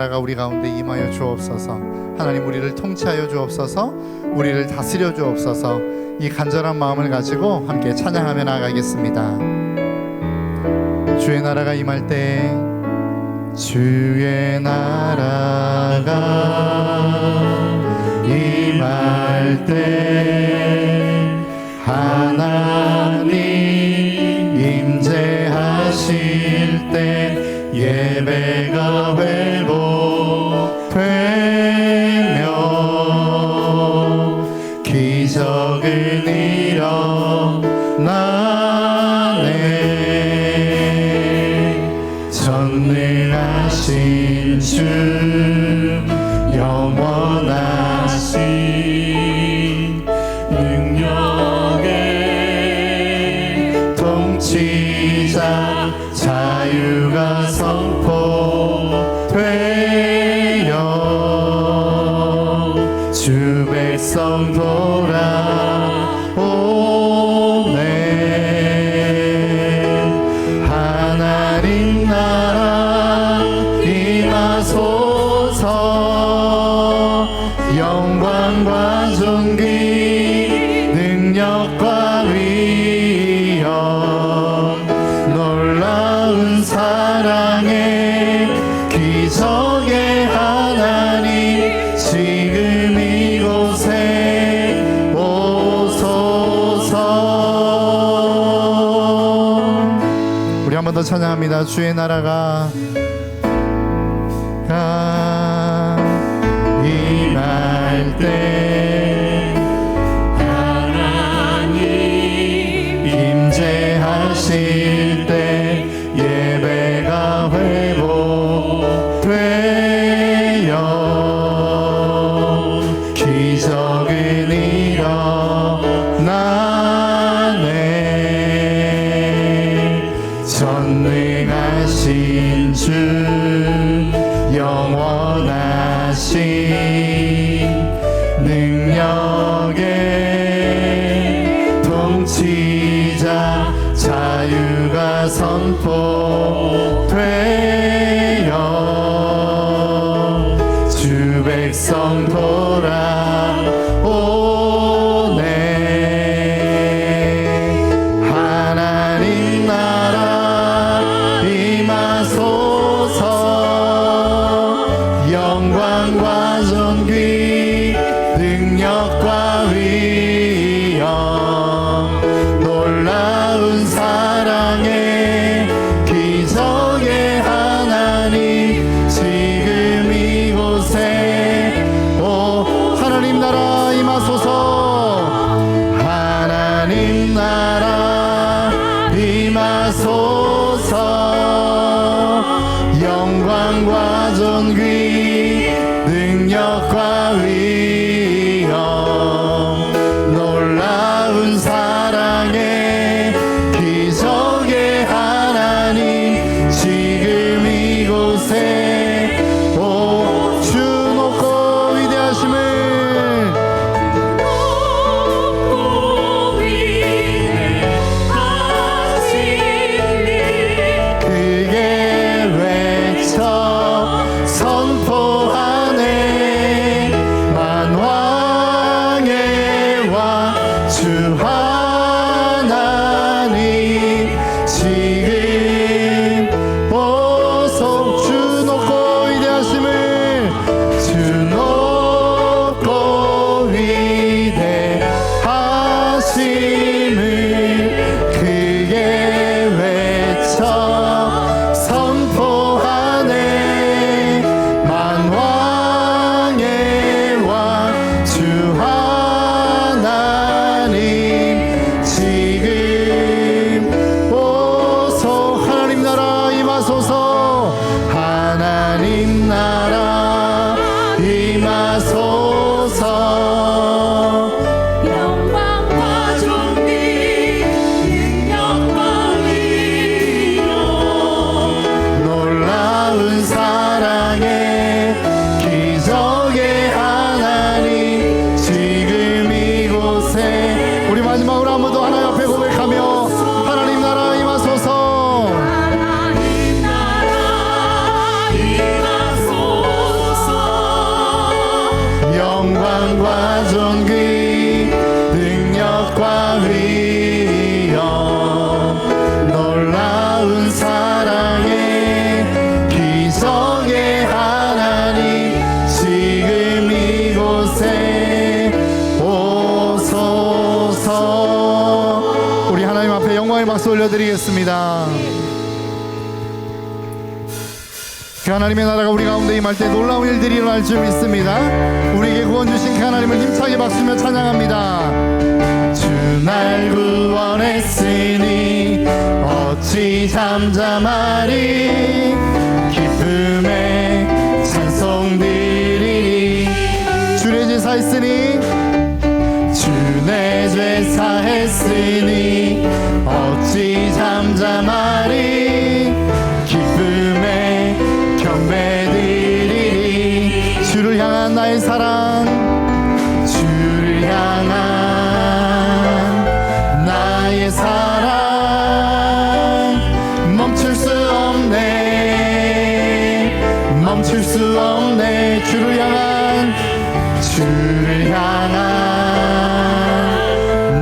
나라가 우리 가운데 임하여 주옵소서. 하나님, 우리를 통치하여 주옵소서. 우리를 다스려 주옵소서. 이 간절한 마음을 가지고 함께 찬양하며 나아가겠습니다. 주의 나라가 임할 때, 주의 나라가 임할 때 하나님 임재하실 때 예배가 회복되며 기적을 일어나네. 전능하신 주 영원하신 능력의 통치자 자유가 선포되어 주 백성 돌아오네. 하나님 나라 임하소서. 영광과 존귀 능력과 위엄 놀라운 사랑의 기적의 하나님 지금 이곳에 오소서. 우리 한 번 더 찬양합니다. 주의 나라가 임할 때 하나님 임재하실 때 예배가 회복되어 기적을 일어나네. 전능하신 주 영원하신 능력의 통치자 자유가 선포되어 주 백성 돌아오네. 하나님 나라 임하소서. 영광과 존귀 능력과 위엄 놀라운 사랑의 기적의 하나님 지금 이곳에 하나님 나라 임하소서. 하나님 나라 임하소서. 영광과 존귀 능력과 위엄 놀라운 사랑의 기적의 하나님 지금 이곳에 주 높고 위대하심을 크게 외쳐 선포하네. 만왕의 왕 주 하나님 지금 오소. 주 높고 위대하심을 주 높고 위대하심을 크게 외쳐 선포하네. 만왕의 왕 주 하나님 지금 오소. 하나님 나라 임하소서. 하나님 나라 임하소서. 영광과 존귀 능력과 위엄 놀라운 사랑의 기적의 하나님 지금 이곳에. 우리 마지막으로 한 번 더 하나님 앞에 고백하며 하나님 나라 임하소서. 하나님 나라 임하소서. 존귀 능력과 위엄 놀라운 사랑의 기적의 하나님 지금 이곳에 오소서. 우리 하나님 앞에 영광의 박수 올려드리겠습니다. 그 하나님의 나라가 우리 가운데 임할 때 놀라운 일들이 일어날 줄 믿습니다. 우리에게 구원 주신 그 하나님을 힘차게 박수며 찬양합니다. 주 날 구원했으니 어찌 잠잠하리 기쁨의 찬송 드리리. 주의 제사 했으니 주 내 죄사 했으니 어찌 잠잠하리 기쁨의 경배드리리. 주를 향한 나의 사랑 주를 향한 나의 사랑 멈출 수 없네 멈출 수 없네. 주를 향한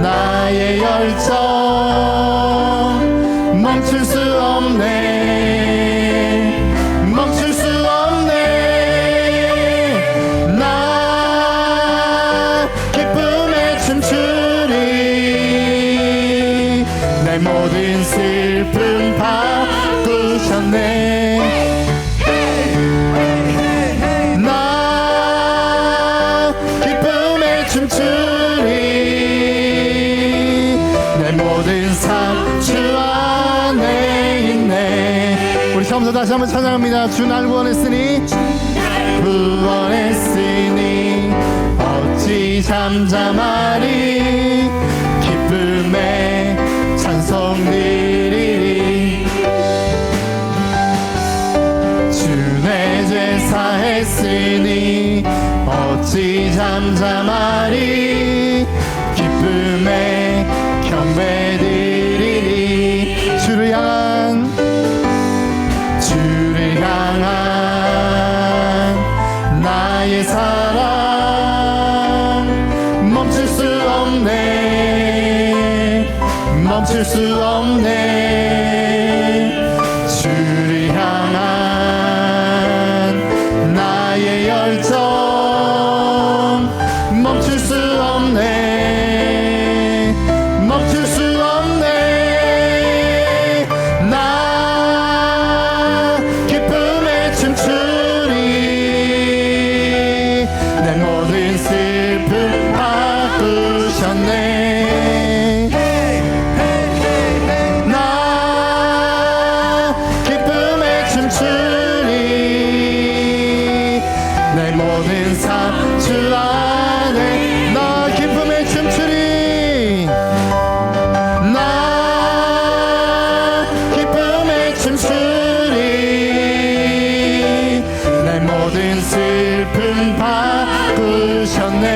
나의 열정 멈출 수 없네 멈출 수 없네. 나 기쁨에 춤추리 내 모든 슬픔 바꾸셨네. 나 기쁨에 춤추리 내 모든 삶 주 안에 있네. 우리 처음부터 다시 한번 찬양합니다. 주 날 구원했으니 구원했으니 어찌 잠잠하리 기쁨에 찬송 드리리. 주 내 죄사 했으니 어찌 잠잠하리 기쁨에 경배드리리. 주를 향한 나의 사랑 멈출 수 없네 멈출 수 없네. 주를 향한 나의 열정 멈출 수 없네 멈출 수 없네. 나 기쁨에 춤추리 내 모든 슬픔 바꾸셨네. 나 기쁨에 춤추리 내 모든 삶 주 안에. 나 기쁨에 춤추리 나 기쁨에 춤추리 내 모든 슬픔 바꾸셨네.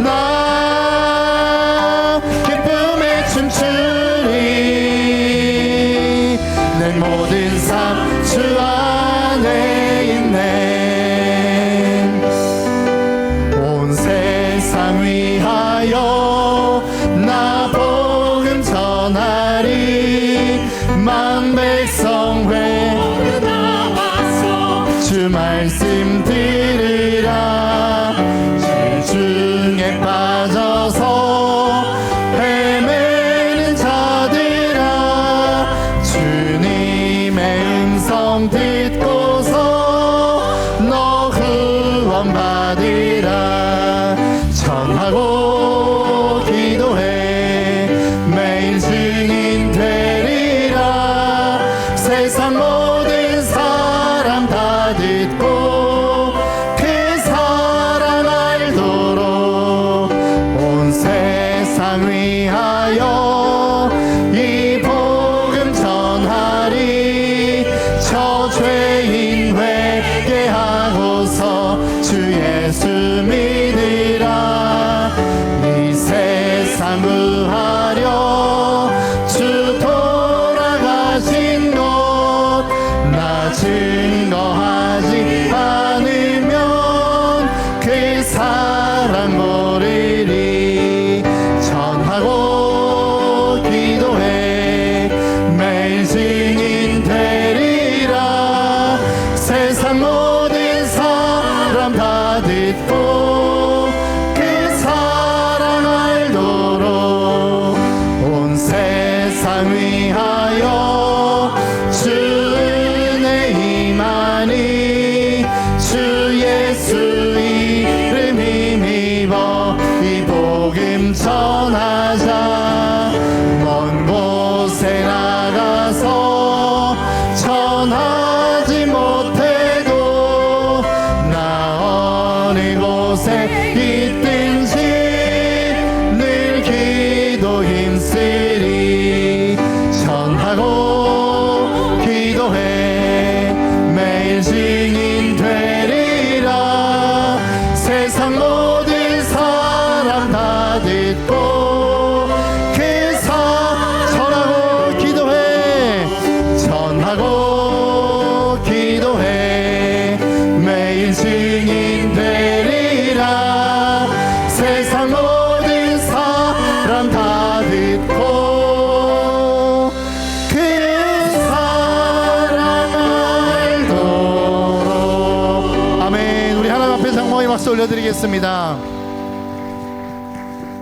나 기쁨에 춤추리 내 모든 삶 주 안에 있네. 온 세상 위하여 나 복음 전하리 만 백성 회 주 말씀 들으라. 질중에 빠져서 헤매는 자들아 주님의 음성 듣고서 너 구원 받으라. 전하고 기도해 매일 증인 되리라. 세상 모든 사람 다 듣고 그 사랑 알도록 온 세상 위하여 이 복음 전하리. 저 죄인 회개하고서 주 예수 믿으라. 이 세상 구하려 주 돌아가신 곳 나 증거하지 않으면 박수 올려드리겠습니다.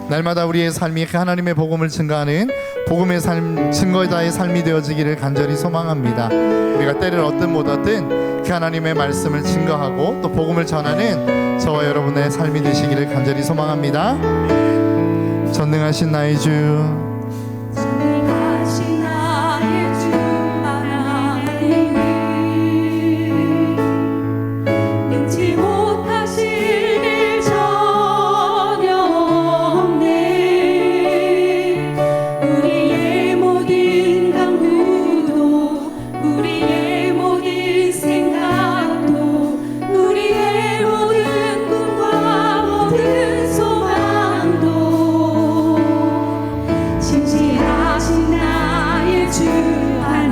날마다 우리의 삶이 그 하나님의 복음을 증거하는 복음의 삶, 증거자의 삶이 되어지기를 간절히 소망합니다. 우리가 때를 얻든 못 얻든 그 하나님의 말씀을 증거하고 또 복음을 전하는 저와 여러분의 삶이 되시기를 간절히 소망합니다. 전능하신 나의 주, 전능하신 나의 주 하나님, 능치 못하실 일 전혀 없네. 우리의 모든 강구도, 우리의 모든 생각도, 우리의 모든 꿈과 모든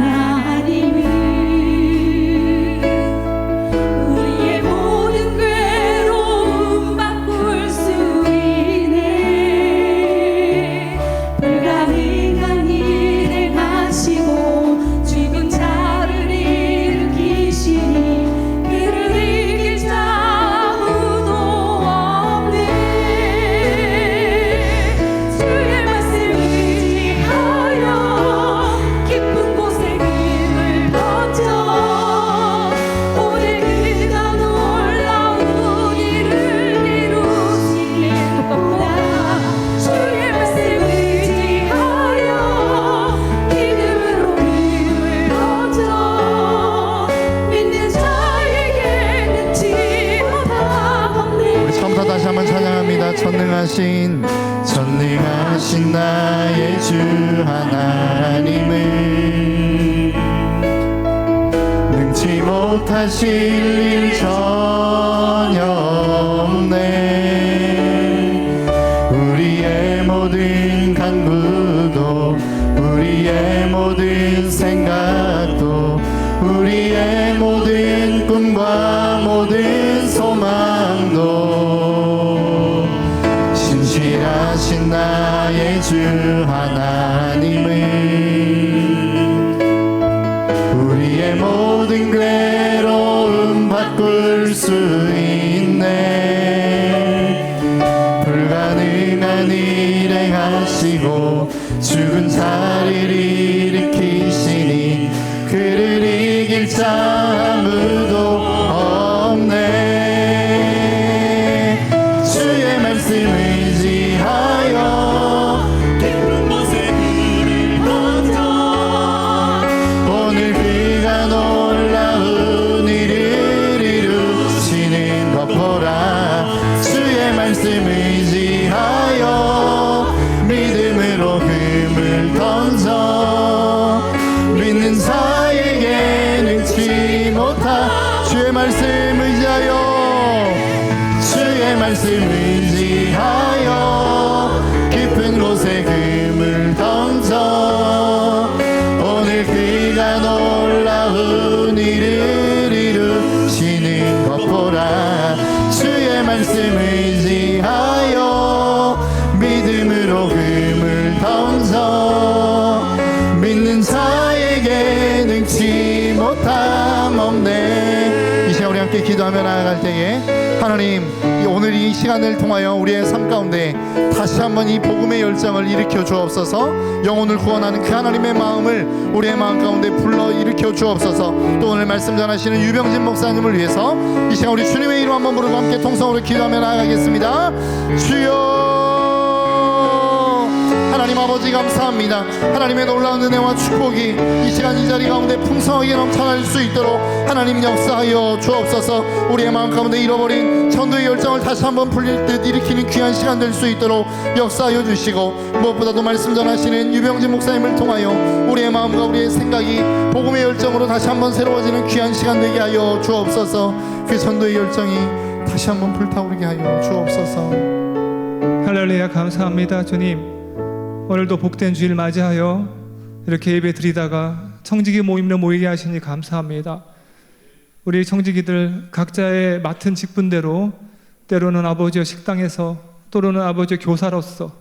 소망도 진실하신 나의 주 하나님이 우리의 모든 괴로움 바꿀 수 있네. 불가능한 일을 하시고 죽은 자를 일으키시니 그를 이길 자 아무도 없네. 주의 말씀 의지하여 깊은 곳에 힘을 던져 오늘 그가 놀라운 일을 이루시길 보다. 주의 말씀 의지하여 믿음으로 힘을 던져 믿는 자에게 능치 못함 없네. 우리 처음부터 다시 한번 찬양합니다. 전능하신 나의 주 하나님을 능치 못하실 일 전혀 없네. 우리의 모든 간구도, 우리의 모든 생각도, 우리의 모든 꿈과 모든 소망도 신실하신 나의 주 하나님을 우리의 모든 괴로움 바꿀 수 있네. 불가능한 일 행하시고 죽은 자를 일으키시니 그를 이길 자 아무도 없네. 주의 말씀 의지하여 깊은 곳에 힘을 던져 오늘 그가 놀라운 일을 이루시는 것 보라. 주의 말씀 의지하여 믿음으로 힘을 던져 믿는 자에게 능치 못한 주의 말씀 의지하여, 주의 말씀 의지하여 깊은 곳에 금을 던져 오늘 그가 놀라운 일을 이루시는 것 보라. 주의 말씀 의지하여 믿음으로 금을 던져 믿는 자에게 능치 못함 없네. 이 시간 우리 함께 기도하며 나아갈 때에 하나님, 오늘 이 시간을 통하여 우리의 삶 가운데 다시 한번 이 복음의 열정을 일으켜 주옵소서. 영혼을 구원하는 그 하나님의 마음을 우리의 마음 가운데 불러 일으켜 주옵소서. 또 오늘 말씀 전하시는 유병진 목사님을 위해서 이 시간 우리 주님의 이름 한번 부르고 함께 통성으로 기도하며 나아가겠습니다. 주여, 하나님 아버지 감사합니다. 하나님의 놀라운 은혜와 축복이 이 시간 이 자리 가운데 풍성하게 넘쳐날 수 있도록 하나님 역사하여 주옵소서. 우리의 마음 가운데 잃어버린 전도의 열정을 다시 한번 풀릴 듯 일으키는 귀한 시간 될 수 있도록 역사하여 주시고, 무엇보다도 말씀 전하시는 유병진 목사님을 통하여 우리의 마음과 우리의 생각이 복음의 열정으로 다시 한번 새로워지는 귀한 시간 되게 하여 주옵소서. 그 전도의 열정이 다시 한번 불타오르게 하여 주옵소서. 할렐루야. 감사합니다. 주님, 오늘도 복된 주일 맞이하여 이렇게 예배 드리다가 청지기 모임으로 모이게 하시니 감사합니다. 우리 청지기들 각자의 맡은 직분대로, 때로는 아버지의 식당에서, 또는 아버지의 교사로서,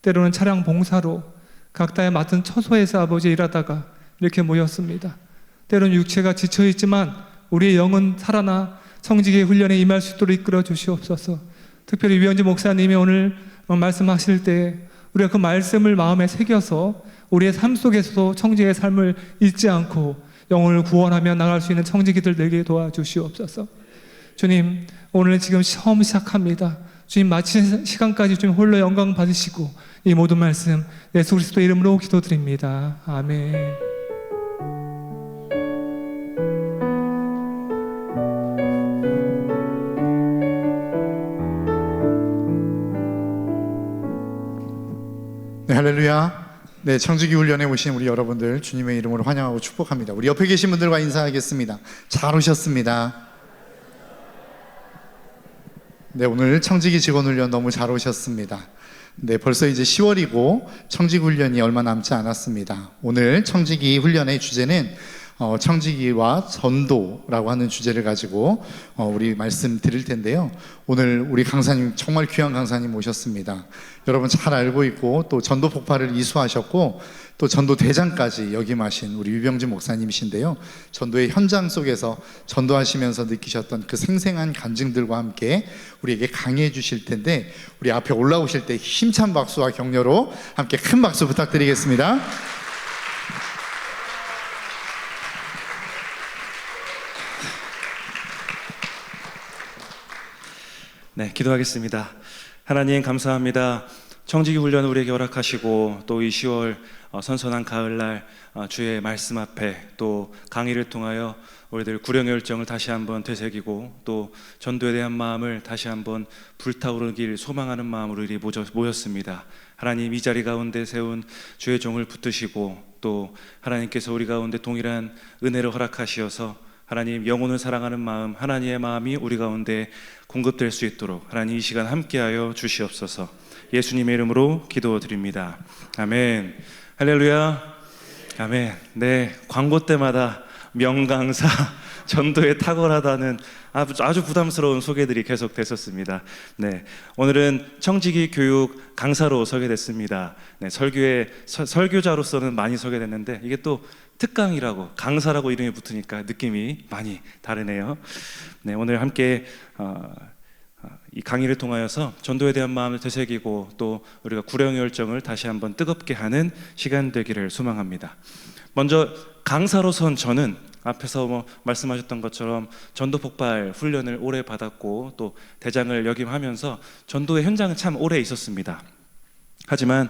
때로는 차량 봉사로 각자의 맡은 처소에서 아버지 일하다가 이렇게 모였습니다. 때로는 육체가 지쳐있지만 우리의 영은 살아나 청지기 훈련에 임할 수 있도록 이끌어 주시옵소서. 특별히 위원지 목사님이 오늘 말씀하실 때 우리가 그 말씀을 마음에 새겨서 우리의 삶 속에서도 청지기의 삶을 잊지 않고 영혼을 구원하며 나갈 수 있는 청지기들 되게 도와주시옵소서. 주님, 오늘 지금 처음 시작합니다. 주님, 마치는 시간까지 주님 홀로 영광 받으시고 이 모든 말씀 예수 그리스도 이름으로 기도드립니다. 아멘. 네, 할렐루야. 네, 청지기 훈련에 오신 우리 여러분들 주님의 이름으로 환영하고 축복합니다. 우리 옆에 계신 분들과 인사하겠습니다. 잘 오셨습니다. 네, 오늘 청지기 직원 훈련 너무 잘 오셨습니다. 네, 벌써 이제 10월이고 청지기 훈련이 얼마 남지 않았습니다. 오늘 청지기 훈련의 주제는 청지기와 전도라고 하는 주제를 가지고 우리 말씀 드릴 텐데요. 오늘 우리 강사님, 정말 귀한 강사님 모셨습니다. 여러분 잘 알고 있고 또 전도 폭발을 이수하셨고 또 전도 대장까지 역임하신 우리 유병진 목사님이신데요. 전도의 현장 속에서 전도하시면서 느끼셨던 그 생생한 간증들과 함께 우리에게 강의해 주실 텐데, 우리 앞에 올라오실 때 힘찬 박수와 격려로 함께 큰 박수 부탁드리겠습니다. 네, 기도하겠습니다. 하나님 감사합니다. 청지기 훈련을 우리에게 허락하시고 또 이 10월 선선한 가을날 주의 말씀 앞에 또 강의를 통하여 우리들 구령의 열정을 다시 한번 되새기고 또 전도에 대한 마음을 다시 한번 불타오르길 소망하는 마음으로 이리 모였습니다. 하나님, 이 자리 가운데 세운 주의 종을 붙드시고 또 하나님께서 우리 가운데 동일한 은혜를 허락하시어서 하나님, 영혼을 사랑하는 마음, 하나님의 마음이 우리 가운데 공급될 수 있도록 하나님 이 시간 함께하여 주시옵소서. 예수님의 이름으로 기도드립니다. 아멘. 할렐루야. 아멘. 네, 광고 때마다 명강사 전도에 탁월하다는 아주 부담스러운 소개들이 계속 됐었습니다. 네, 오늘은 청지기 교육 강사로 서게 됐습니다. 네, 설교자로서는 많이 서게 됐는데 이게 또 특강이라고 강사라고 이름이 붙으니까 느낌이 많이 다르네요. 네, 오늘 함께 이 강의를 통하여서 전도에 대한 마음을 되새기고 또 우리가 구령의 열정을 다시 한번 뜨겁게 하는 시간 되기를 소망합니다. 먼저 강사로 선 저는 앞에서 말씀하셨던 것처럼 전도 폭발 훈련을 오래 받았고 또 대장을 역임하면서 전도의 현장에 참 오래 있었습니다. 하지만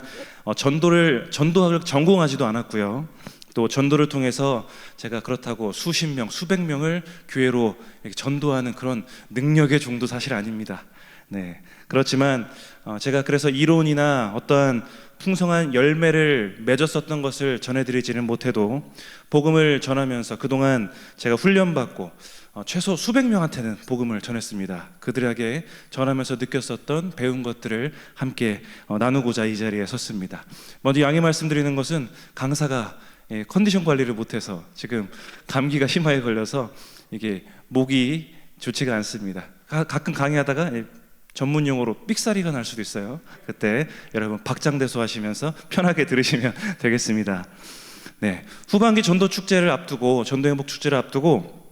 전도학을 전공하지도 않았고요. 또 전도를 통해서 제가 그렇다고 수십 명, 수백 명을 교회로 전도하는 그런 능력의 종도 사실 아닙니다. 네, 그렇지만 제가 그래서 이론이나 어떠한 풍성한 열매를 맺었었던 것을 전해드리지는 못해도 복음을 전하면서 그동안 제가 훈련받고 최소 수백 명한테는 복음을 전했습니다. 그들에게 전하면서 느꼈었던 배운 것들을 함께 나누고자 이 자리에 섰습니다. 먼저 양해 말씀드리는 것은 강사가 컨디션 관리를 못해서 지금 감기가 심하게 걸려서 이게 목이 좋지가 않습니다. 가끔 강의하다가 전문 용어로 삑사리가 날 수도 있어요. 그때 여러분 박장대소 하시면서 편하게 들으시면 되겠습니다. 네, 후반기 전도 축제를 앞두고 전도행복 축제를 앞두고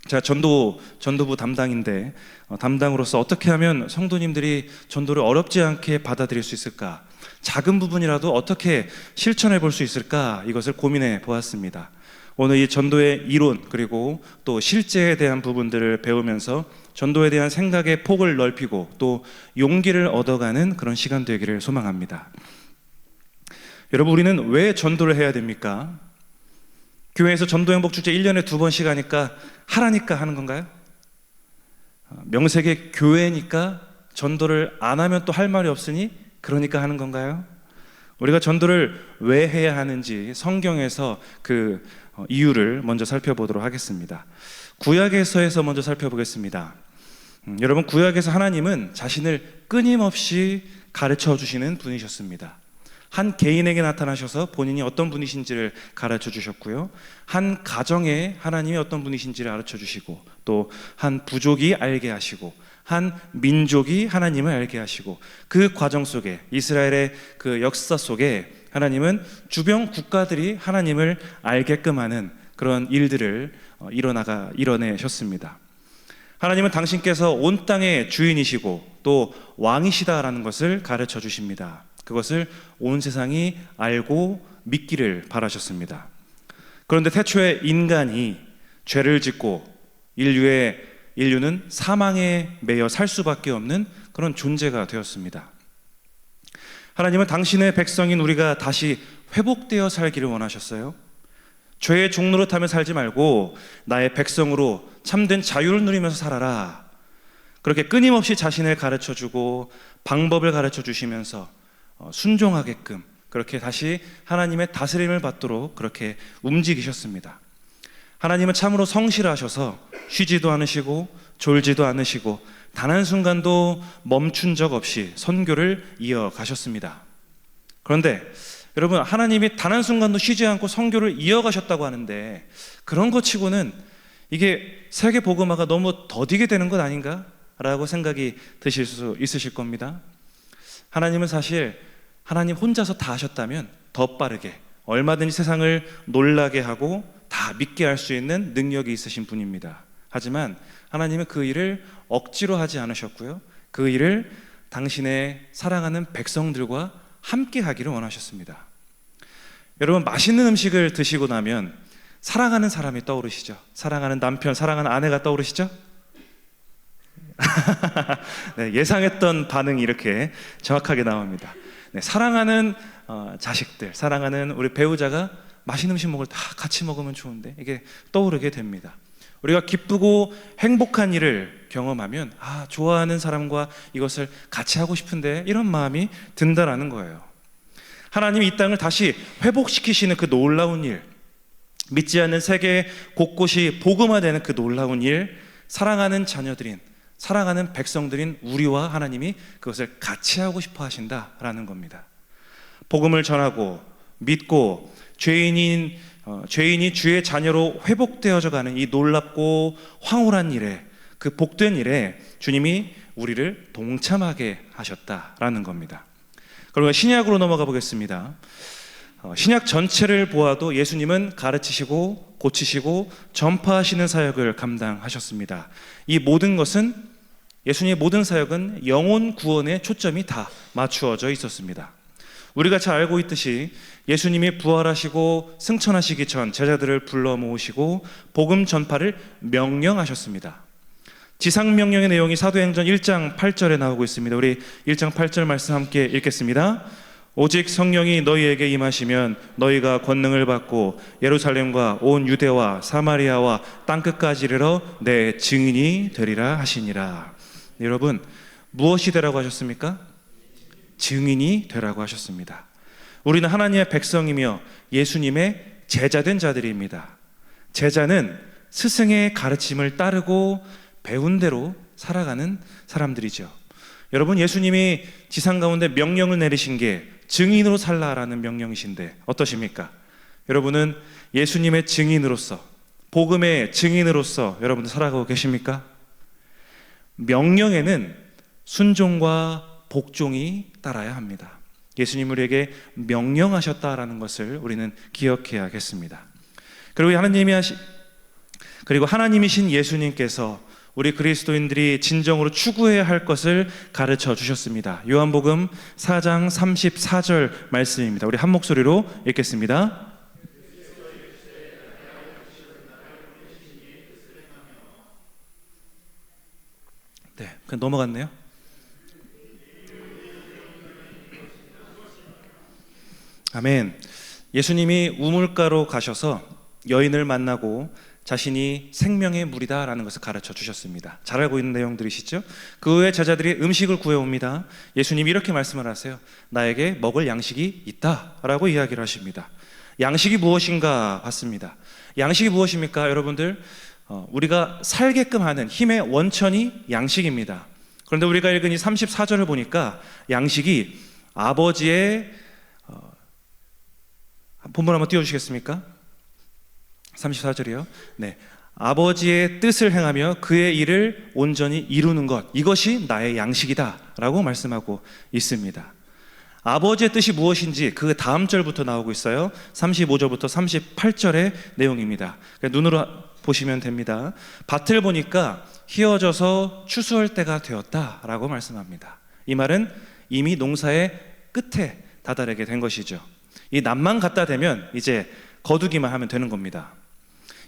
제가 전도부 담당인데 담당으로서 어떻게 하면 성도님들이 전도를 어렵지 않게 받아들일 수 있을까? 작은 부분이라도 어떻게 실천해 볼 수 있을까? 이것을 고민해 보았습니다. 오늘 이 전도의 이론 그리고 또 실제에 대한 부분들을 배우면서 전도에 대한 생각의 폭을 넓히고 또 용기를 얻어가는 그런 시간 되기를 소망합니다. 여러분, 우리는 왜 전도를 해야 됩니까? 교회에서 전도행복축제 1년에 2번씩 하니까 하라니까 하는 건가요? 명색의 교회니까 전도를 안 하면 또 할 말이 없으니 그러니까 하는 건가요? 우리가 전도를 왜 해야 하는지 성경에서 그 이유를 먼저 살펴보도록 하겠습니다. 구약에서에서 먼저 살펴보겠습니다. 여러분, 구약에서 하나님은 자신을 끊임없이 가르쳐 주시는 분이셨습니다. 한 개인에게 나타나셔서 본인이 어떤 분이신지를 가르쳐 주셨고요, 한 가정에 하나님이 어떤 분이신지를 가르쳐 주시고 또 한 부족이 알게 하시고 한 민족이 하나님을 알게 하시고 그 과정 속에 이스라엘의 그 역사 속에 하나님은 주변 국가들이 하나님을 알게끔 하는 그런 일들을 이뤄내셨습니다. 하나님은 당신께서 온 땅의 주인이시고 또 왕이시다라는 것을 가르쳐 주십니다. 그것을 온 세상이 알고 믿기를 바라셨습니다. 그런데 태초에 인간이 죄를 짓고 인류는 사망에 매여 살 수밖에 없는 그런 존재가 되었습니다. 하나님은 당신의 백성인 우리가 다시 회복되어 살기를 원하셨어요. 죄의 종노릇하며 살지 말고 나의 백성으로 참된 자유를 누리면서 살아라. 그렇게 끊임없이 자신을 가르쳐주고 방법을 가르쳐주시면서 순종하게끔 그렇게 다시 하나님의 다스림을 받도록 그렇게 움직이셨습니다. 하나님은 참으로 성실하셔서 쉬지도 않으시고 졸지도 않으시고 단 한순간도 멈춘 적 없이 선교를 이어가셨습니다. 그런데 여러분, 하나님이 단 한순간도 쉬지 않고 선교를 이어가셨다고 하는데 그런 것 치고는 이게 세계 복음화가 너무 더디게 되는 것 아닌가? 라고 생각이 드실 수 있으실 겁니다. 하나님은 사실 하나님 혼자서 다 하셨다면 더 빠르게 얼마든지 세상을 놀라게 하고 다 믿게 할 수 있는 능력이 있으신 분입니다. 하지만 하나님은 그 일을 억지로 하지 않으셨고요. 그 일을 당신의 사랑하는 백성들과 함께 하기를 원하셨습니다. 여러분, 맛있는 음식을 드시고 나면 사랑하는 사람이 떠오르시죠? 사랑하는 남편, 사랑하는 아내가 떠오르시죠? 네, 예상했던 반응이 이렇게 정확하게 나옵니다. 네, 사랑하는 자식들, 사랑하는 우리 배우자가 맛있는 음식 먹을 때 같이 먹으면 좋은데 이게 떠오르게 됩니다. 우리가 기쁘고 행복한 일을 경험하면 좋아하는 사람과 이것을 같이 하고 싶은데 이런 마음이 든다라는 거예요. 하나님이 이 땅을 다시 회복시키시는 그 놀라운 일, 믿지 않는 세계 곳곳이 복음화되는 그 놀라운 일, 사랑하는 자녀들인, 사랑하는 백성들인 우리와 하나님이 그것을 같이 하고 싶어 하신다라는 겁니다. 복음을 전하고 믿고 죄인이 주의 자녀로 회복되어져 가는 이 놀랍고 황홀한 일에, 그 복된 일에 주님이 우리를 동참하게 하셨다라는 겁니다. 그리고 신약으로 넘어가 보겠습니다. 신약 전체를 보아도 예수님은 가르치시고 고치시고 전파하시는 사역을 감당하셨습니다. 이 모든 것은, 예수님의 모든 사역은 영혼 구원에 초점이 다 맞추어져 있었습니다. 우리가 잘 알고 있듯이 예수님이 부활하시고 승천하시기 전 제자들을 불러 모으시고 복음 전파를 명령하셨습니다. 지상명령의 내용이 사도행전 1장 8절에 나오고 있습니다. 우리 1장 8절 말씀 함께 읽겠습니다. 오직 성령이 너희에게 임하시면 너희가 권능을 받고 예루살렘과 온 유대와 사마리아와 땅끝까지 이르러 내 증인이 되리라 하시니라. 여러분, 무엇이 되라고 하셨습니까? 증인이 되라고 하셨습니다. 우리는 하나님의 백성이며 예수님의 제자된 자들입니다. 제자는 스승의 가르침을 따르고 배운 대로 살아가는 사람들이죠. 여러분, 예수님이 지상 가운데 명령을 내리신 게 증인으로 살라라는 명령이신데 어떠십니까? 여러분은 예수님의 증인으로서, 복음의 증인으로서 여러분들 살아가고 계십니까? 명령에는 순종과 복종이 따라야 합니다. 예수님 우리에게 명령하셨다라는 것을 우리는 기억해야겠습니다. 그리고 하나님이신 예수님께서 우리 그리스도인들이 진정으로 추구해야 할 것을 가르쳐 주셨습니다. 요한복음 4장 34절 말씀입니다. 우리 한 목소리로 읽겠습니다. 네, 그냥 넘어갔네요. 아멘. 예수님이 우물가로 가셔서 여인을 만나고 자신이 생명의 물이다라는 것을 가르쳐 주셨습니다. 잘 알고 있는 내용들이시죠? 그 후에 제자들이 음식을 구해옵니다. 예수님이 이렇게 말씀을 하세요. 나에게 먹을 양식이 있다라고 이야기를 하십니다. 양식이 무엇인가 봤습니다. 양식이 무엇입니까? 여러분들, 우리가 살게끔 하는 힘의 원천이 양식입니다. 그런데 우리가 읽은 이 34절을 보니까 양식이 아버지의 본문 한번 띄워주시겠습니까? 34절이요. 네, 아버지의 뜻을 행하며 그의 일을 온전히 이루는 것, 이것이 나의 양식이다 라고 말씀하고 있습니다. 아버지의 뜻이 무엇인지 그 다음 절부터 나오고 있어요. 35절부터 38절의 내용입니다. 눈으로 보시면 됩니다. 밭을 보니까 희어져서 추수할 때가 되었다라고 말씀합니다. 이 말은 이미 농사의 끝에 다다르게 된 것이죠. 이 낫만 갖다 대면 이제 거두기만 하면 되는 겁니다.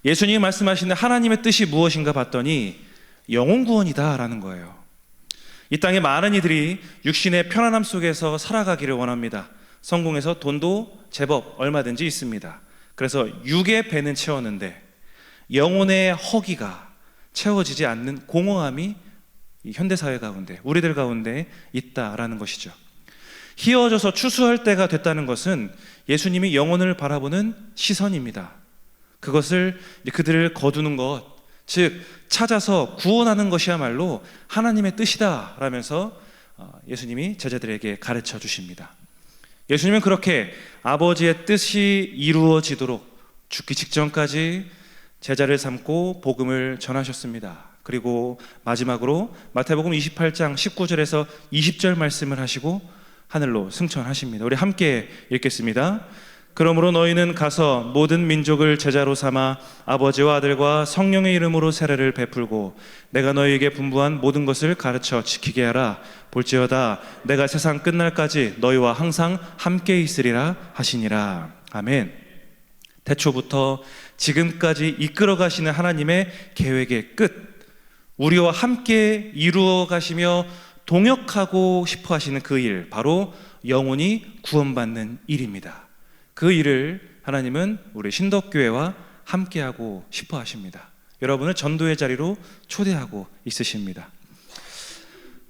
예수님이 말씀하시는 하나님의 뜻이 무엇인가 봤더니 영혼 구원이다라는 거예요. 이 땅에 많은 이들이 육신의 편안함 속에서 살아가기를 원합니다. 성공해서 돈도 제법 얼마든지 있습니다. 그래서 육의 배는 채웠는데 영혼의 허기가 채워지지 않는 공허함이 이 현대사회 가운데, 우리들 가운데 있다라는 것이죠. 희어져서 추수할 때가 됐다는 것은 예수님이 영혼을 바라보는 시선입니다. 그것을 그들을 거두는 것, 즉 찾아서 구원하는 것이야말로 하나님의 뜻이다 라면서 예수님이 제자들에게 가르쳐 주십니다. 예수님은 그렇게 아버지의 뜻이 이루어지도록 죽기 직전까지 제자를 삼고 복음을 전하셨습니다. 그리고 마지막으로 마태복음 28장 19절에서 20절 말씀을 하시고 하늘로 승천하십니다. 우리 함께 읽겠습니다. 그러므로 너희는 가서 모든 민족을 제자로 삼아 아버지와 아들과 성령의 이름으로 세례를 베풀고 내가 너희에게 분부한 모든 것을 가르쳐 지키게 하라. 볼지어다 내가 세상 끝날까지 너희와 항상 함께 있으리라 하시니라. 아멘. 태초부터 지금까지 이끌어 가시는 하나님의 계획의 끝, 우리와 함께 이루어 가시며 동역하고 싶어 하시는 그 일, 바로 영혼이 구원받는 일입니다. 그 일을 하나님은 우리 신덕교회와 함께하고 싶어 하십니다. 여러분을 전도의 자리로 초대하고 있으십니다.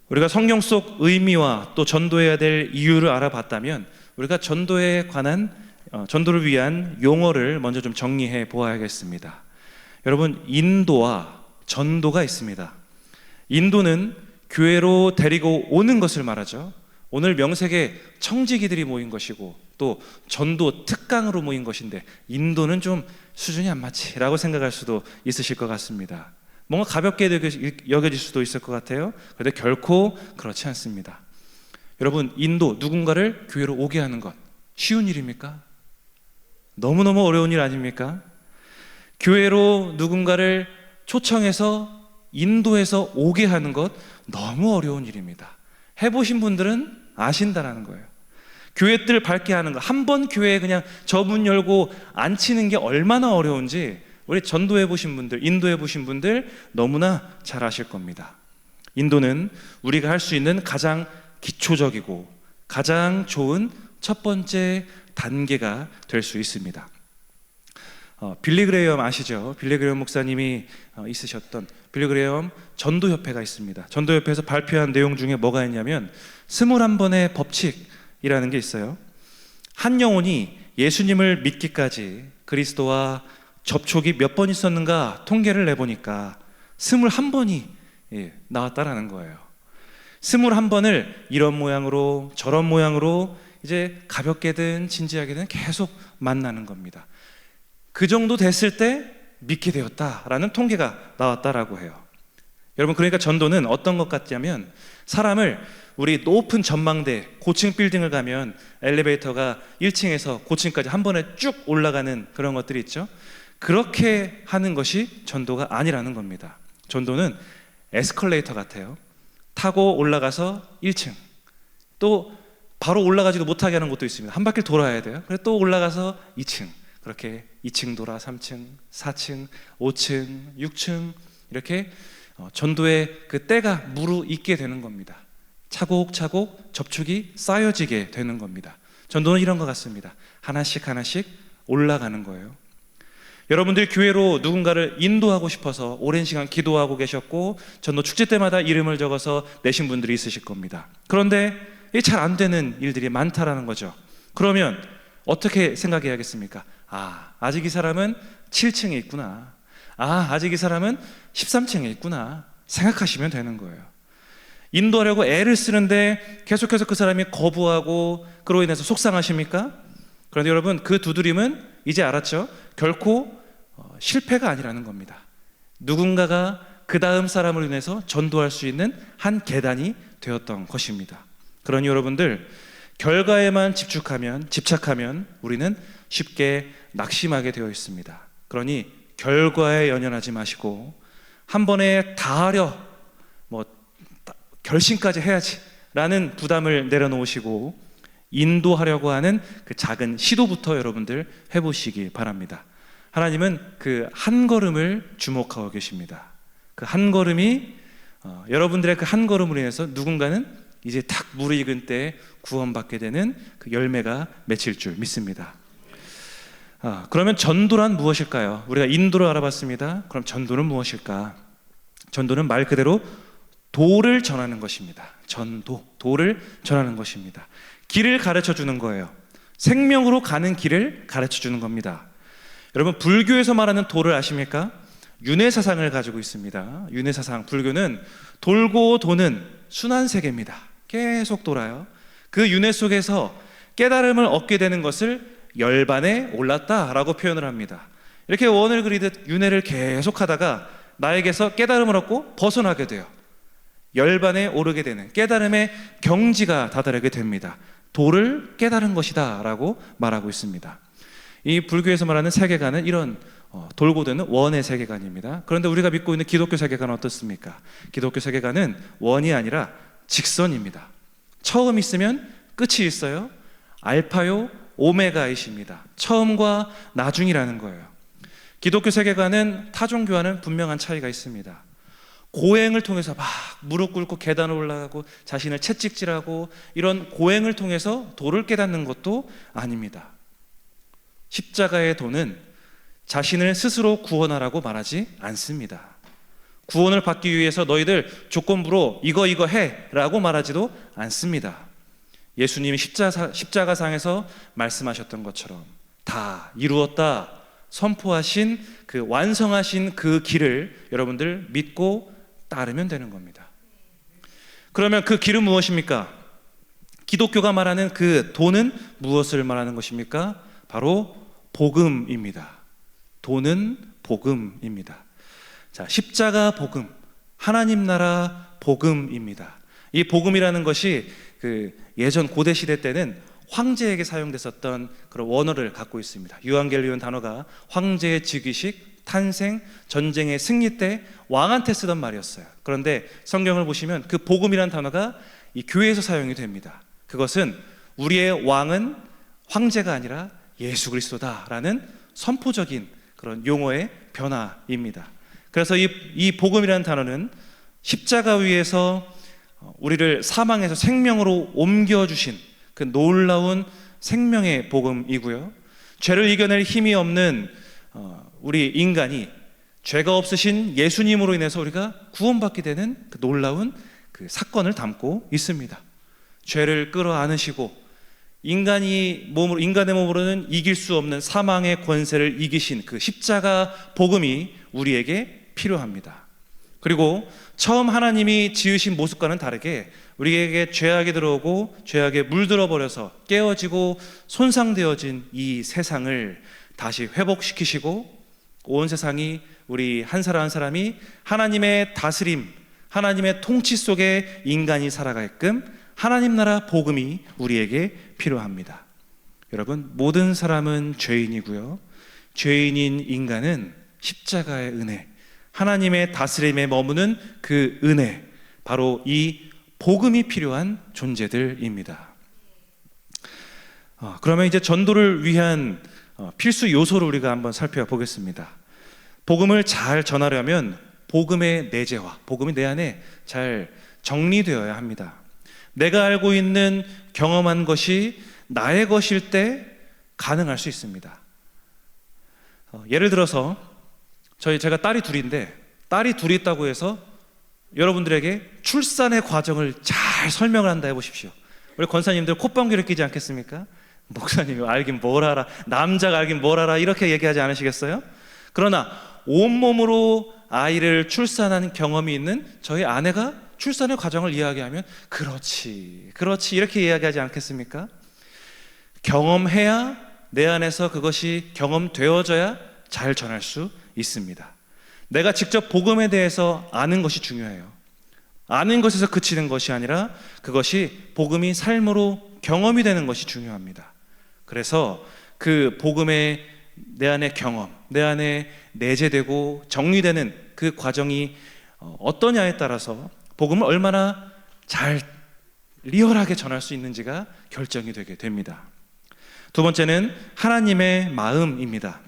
우리가 성경 속 의미와 또 전도해야 될 이유를 알아봤다면 우리가 전도에 관한 전도를 위한 용어를 먼저 좀 정리해 보아야겠습니다. 여러분, 인도와 전도가 있습니다. 인도는 교회로 데리고 오는 것을 말하죠. 오늘 명색에 청지기들이 모인 것이고 또 전도 특강으로 모인 것인데 인도는 좀 수준이 안 맞지 라고 생각할 수도 있으실 것 같습니다. 뭔가 가볍게 여겨질 수도 있을 것 같아요. 그런데 결코 그렇지 않습니다. 여러분, 인도, 누군가를 교회로 오게 하는 것 쉬운 일입니까? 너무너무 어려운 일 아닙니까? 교회로 누군가를 초청해서 인도해서 오게 하는 것 너무 어려운 일입니다. 해보신 분들은 아신다라는 거예요. 교회 뜰 밝게 하는 거, 한 번 교회에 그냥 저 문 열고 앉히는 게 얼마나 어려운지 우리 전도해 보신 분들, 인도해 보신 분들 너무나 잘 아실 겁니다. 인도는 우리가 할 수 있는 가장 기초적이고 가장 좋은 첫 번째 단계가 될 수 있습니다. 빌리 그레이엄 아시죠? 빌리 그레이엄 목사님이 있으셨던 빌리 그레이엄 전도협회가 있습니다. 전도협회에서 발표한 내용 중에 뭐가 있냐면 21번의 법칙이라는 게 있어요. 한 영혼이 예수님을 믿기까지 그리스도와 접촉이 몇 번 있었는가 통계를 내보니까 21번이 나왔다라는 거예요. 21번을 이런 모양으로 저런 모양으로 이제 가볍게든 진지하게든 계속 만나는 겁니다. 그 정도 됐을 때 믿게 되었다라는 통계가 나왔다라고 해요. 여러분, 그러니까 전도는 어떤 것 같냐면 사람을 우리 높은 전망대, 고층 빌딩을 가면 엘리베이터가 1층에서 고층까지 한 번에 쭉 올라가는 그런 것들이 있죠. 그렇게 하는 것이 전도가 아니라는 겁니다. 전도는 에스컬레이터 같아요. 타고 올라가서 1층, 또 바로 올라가지도 못하게 하는 곳도 있습니다. 한 바퀴 돌아야 돼요. 그래서 또 올라가서 2층, 그렇게 2층 돌아 3층, 4층, 5층, 6층 이렇게 전도의 그 때가 무르익게 되는 겁니다. 차곡차곡 접촉이 쌓여지게 되는 겁니다. 전도는 이런 것 같습니다. 하나씩 하나씩 올라가는 거예요. 여러분들 교회로 누군가를 인도하고 싶어서 오랜 시간 기도하고 계셨고 전도 축제 때마다 이름을 적어서 내신 분들이 있으실 겁니다. 그런데 잘 안 되는 일들이 많다라는 거죠. 그러면 어떻게 생각해야겠습니까? 아직 이 사람은 7층에 있구나. 아직 이 사람은 13층에 있구나. 생각하시면 되는 거예요. 인도하려고 애를 쓰는데 계속해서 그 사람이 거부하고 그로 인해서 속상하십니까? 그런데 여러분, 그 두드림은 이제 알았죠? 결코 실패가 아니라는 겁니다. 누군가가 그 다음 사람을 인해서 전도할 수 있는 한 계단이 되었던 것입니다. 그러니 여러분들, 결과에만 집착하면 우리는 쉽게 낙심하게 되어 있습니다. 그러니 결과에 연연하지 마시고 한 번에 다 하려 결심까지 해야지 라는 부담을 내려놓으시고 인도하려고 하는 그 작은 시도부터 여러분들 해보시기 바랍니다. 하나님은 그 한 걸음을 주목하고 계십니다. 그 한 걸음이 여러분들의 그 한 걸음으로 인해서 누군가는 이제 탁 무르익은 때에 구원받게 되는 그 열매가 맺힐 줄 믿습니다. 그러면 전도란 무엇일까요? 우리가 인도를 알아봤습니다. 그럼 전도는 무엇일까? 전도는 말 그대로 도를 전하는 것입니다. 도를 전하는 것입니다. 길을 가르쳐 주는 거예요. 생명으로 가는 길을 가르쳐 주는 겁니다. 여러분, 불교에서 말하는 도를 아십니까? 윤회사상을 가지고 있습니다. 윤회사상, 불교는 돌고 도는 순환세계입니다. 계속 돌아요. 그 윤회 속에서 깨달음을 얻게 되는 것을 열반에 올랐다라고 표현을 합니다. 이렇게 원을 그리듯 윤회를 계속 하다가 나에게서 깨달음을 얻고 벗어나게 돼요. 열반에 오르게 되는 깨달음의 경지가 다다르게 됩니다. 도를 깨달은 것이다 라고 말하고 있습니다. 이 불교에서 말하는 세계관은 이런 돌고 도는 원의 세계관입니다. 그런데 우리가 믿고 있는 기독교 세계관은 어떻습니까? 기독교 세계관은 원이 아니라 직선입니다. 처음 있으면 끝이 있어요. 알파요 오메가이십니다. 처음과 나중이라는 거예요. 기독교 세계관은 타종교와는 분명한 차이가 있습니다. 고행을 통해서 막 무릎 꿇고 계단을 올라가고 자신을 채찍질하고 이런 고행을 통해서 도를 깨닫는 것도 아닙니다. 십자가의 도는 자신을 스스로 구원하라고 말하지 않습니다. 구원을 받기 위해서 너희들 조건부로 이거 해 라고 말하지도 않습니다. 예수님이 십자가상에서 말씀하셨던 것처럼 다 이루었다 선포하신 그 완성하신 그 길을 여러분들 믿고 따르면 되는 겁니다. 그러면 그 길은 무엇입니까? 기독교가 말하는 그 도는 무엇을 말하는 것입니까? 바로 복음입니다. 도는 복음입니다. 자, 십자가 복음, 하나님 나라 복음입니다. 이 복음이라는 것이 그 예전 고대 시대 때는 황제에게 사용됐었던 그런 원어를 갖고 있습니다. 유앙겔리온 단어가 황제의 즉위식, 탄생, 전쟁의 승리 때 왕한테 쓰던 말이었어요. 그런데 성경을 보시면 그 복음이라는 단어가 이 교회에서 사용이 됩니다. 그것은 우리의 왕은 황제가 아니라 예수 그리스도다라는 선포적인 그런 용어의 변화입니다. 그래서 이 복음이라는 단어는 십자가 위에서 우리를 사망에서 생명으로 옮겨주신 그 놀라운 생명의 복음이고요. 죄를 이겨낼 힘이 없는 우리 인간이 죄가 없으신 예수님으로 인해서 우리가 구원받게 되는 그 놀라운 그 사건을 담고 있습니다. 죄를 끌어안으시고 인간의 몸으로는 이길 수 없는 사망의 권세를 이기신 그 십자가 복음이 우리에게 필요합니다. 그리고 처음 하나님이 지으신 모습과는 다르게 우리에게 죄악이 들어오고 죄악에 물들어 버려서 깨어지고 손상되어진 이 세상을 다시 회복시키시고 온 세상이 우리 한 사람 한 사람이 하나님의 다스림, 하나님의 통치 속에 인간이 살아가게끔 하나님 나라 복음이 우리에게 필요합니다. 여러분, 모든 사람은 죄인이고요. 죄인인 인간은 십자가의 은혜, 하나님의 다스림에 머무는 그 은혜, 바로 이 복음이 필요한 존재들입니다. 그러면 이제 전도를 위한 필수 요소를 우리가 한번 살펴보겠습니다. 복음을 잘 전하려면 복음의 내재화, 복음이 내 안에 잘 정리되어야 합니다. 내가 알고 있는 경험한 것이 나의 것일 때 가능할 수 있습니다. 예를 들어서 제가 딸이 둘인데 딸이 둘이 있다고 해서 여러분들에게 출산의 과정을 잘 설명을 한다 해보십시오. 우리 권사님들 콧방귀를 끼지 않겠습니까? 목사님이 알긴 뭘 알아, 남자가 알긴 뭘 알아, 이렇게 얘기하지 않으시겠어요? 그러나 온몸으로 아이를 출산한 경험이 있는 저희 아내가 출산의 과정을 이야기하면 그렇지 이렇게 이야기하지 않겠습니까? 경험해야 내 안에서 그것이 경험되어져야 잘 전할 수 있습니다. 내가 직접 복음에 대해서 아는 것이 중요해요. 아는 것에서 그치는 것이 아니라 그것이 복음이 삶으로 경험이 되는 것이 중요합니다. 그래서 그 복음의 내 안의 경험, 내 안에 내재되고 정리되는 그 과정이 어떠냐에 따라서 복음을 얼마나 잘 리얼하게 전할 수 있는지가 결정이 되게 됩니다. 두 번째는 하나님의 마음입니다.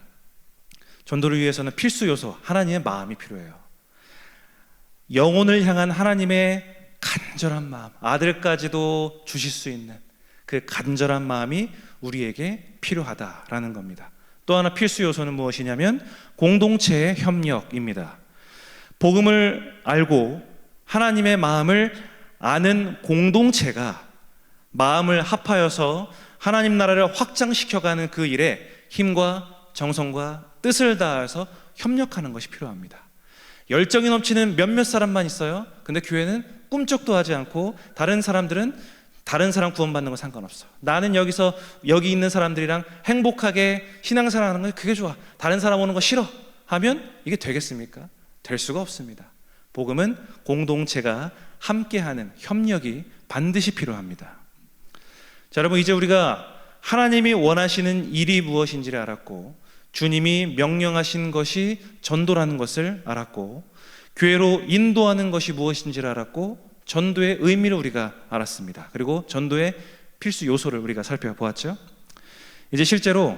전도를 위해서는 필수 요소, 하나님의 마음이 필요해요. 영혼을 향한 하나님의 간절한 마음, 아들까지도 주실 수 있는 그 간절한 마음이 우리에게 필요하다라는 겁니다. 또 하나 필수 요소는 무엇이냐면 공동체의 협력입니다. 복음을 알고 하나님의 마음을 아는 공동체가 마음을 합하여서 하나님 나라를 확장시켜가는 그 일에 힘과 정성과 뜻을 다해서 협력하는 것이 필요합니다. 열정이 넘치는 몇몇 사람만 있어요. 근데 교회는 꿈쩍도 하지 않고 다른 사람들은 다른 사람 구원받는 건 상관없어. 나는 여기 있는 사람들이랑 행복하게 신앙생활하는 건 그게 좋아. 다른 사람 오는 거 싫어 하면 이게 되겠습니까? 될 수가 없습니다. 복음은 공동체가 함께하는 협력이 반드시 필요합니다. 자, 여러분, 이제 우리가 하나님이 원하시는 일이 무엇인지를 알았고 주님이 명령하신 것이 전도라는 것을 알았고 교회로 인도하는 것이 무엇인지를 알았고 전도의 의미를 우리가 알았습니다. 그리고 전도의 필수 요소를 우리가 살펴보았죠. 이제 실제로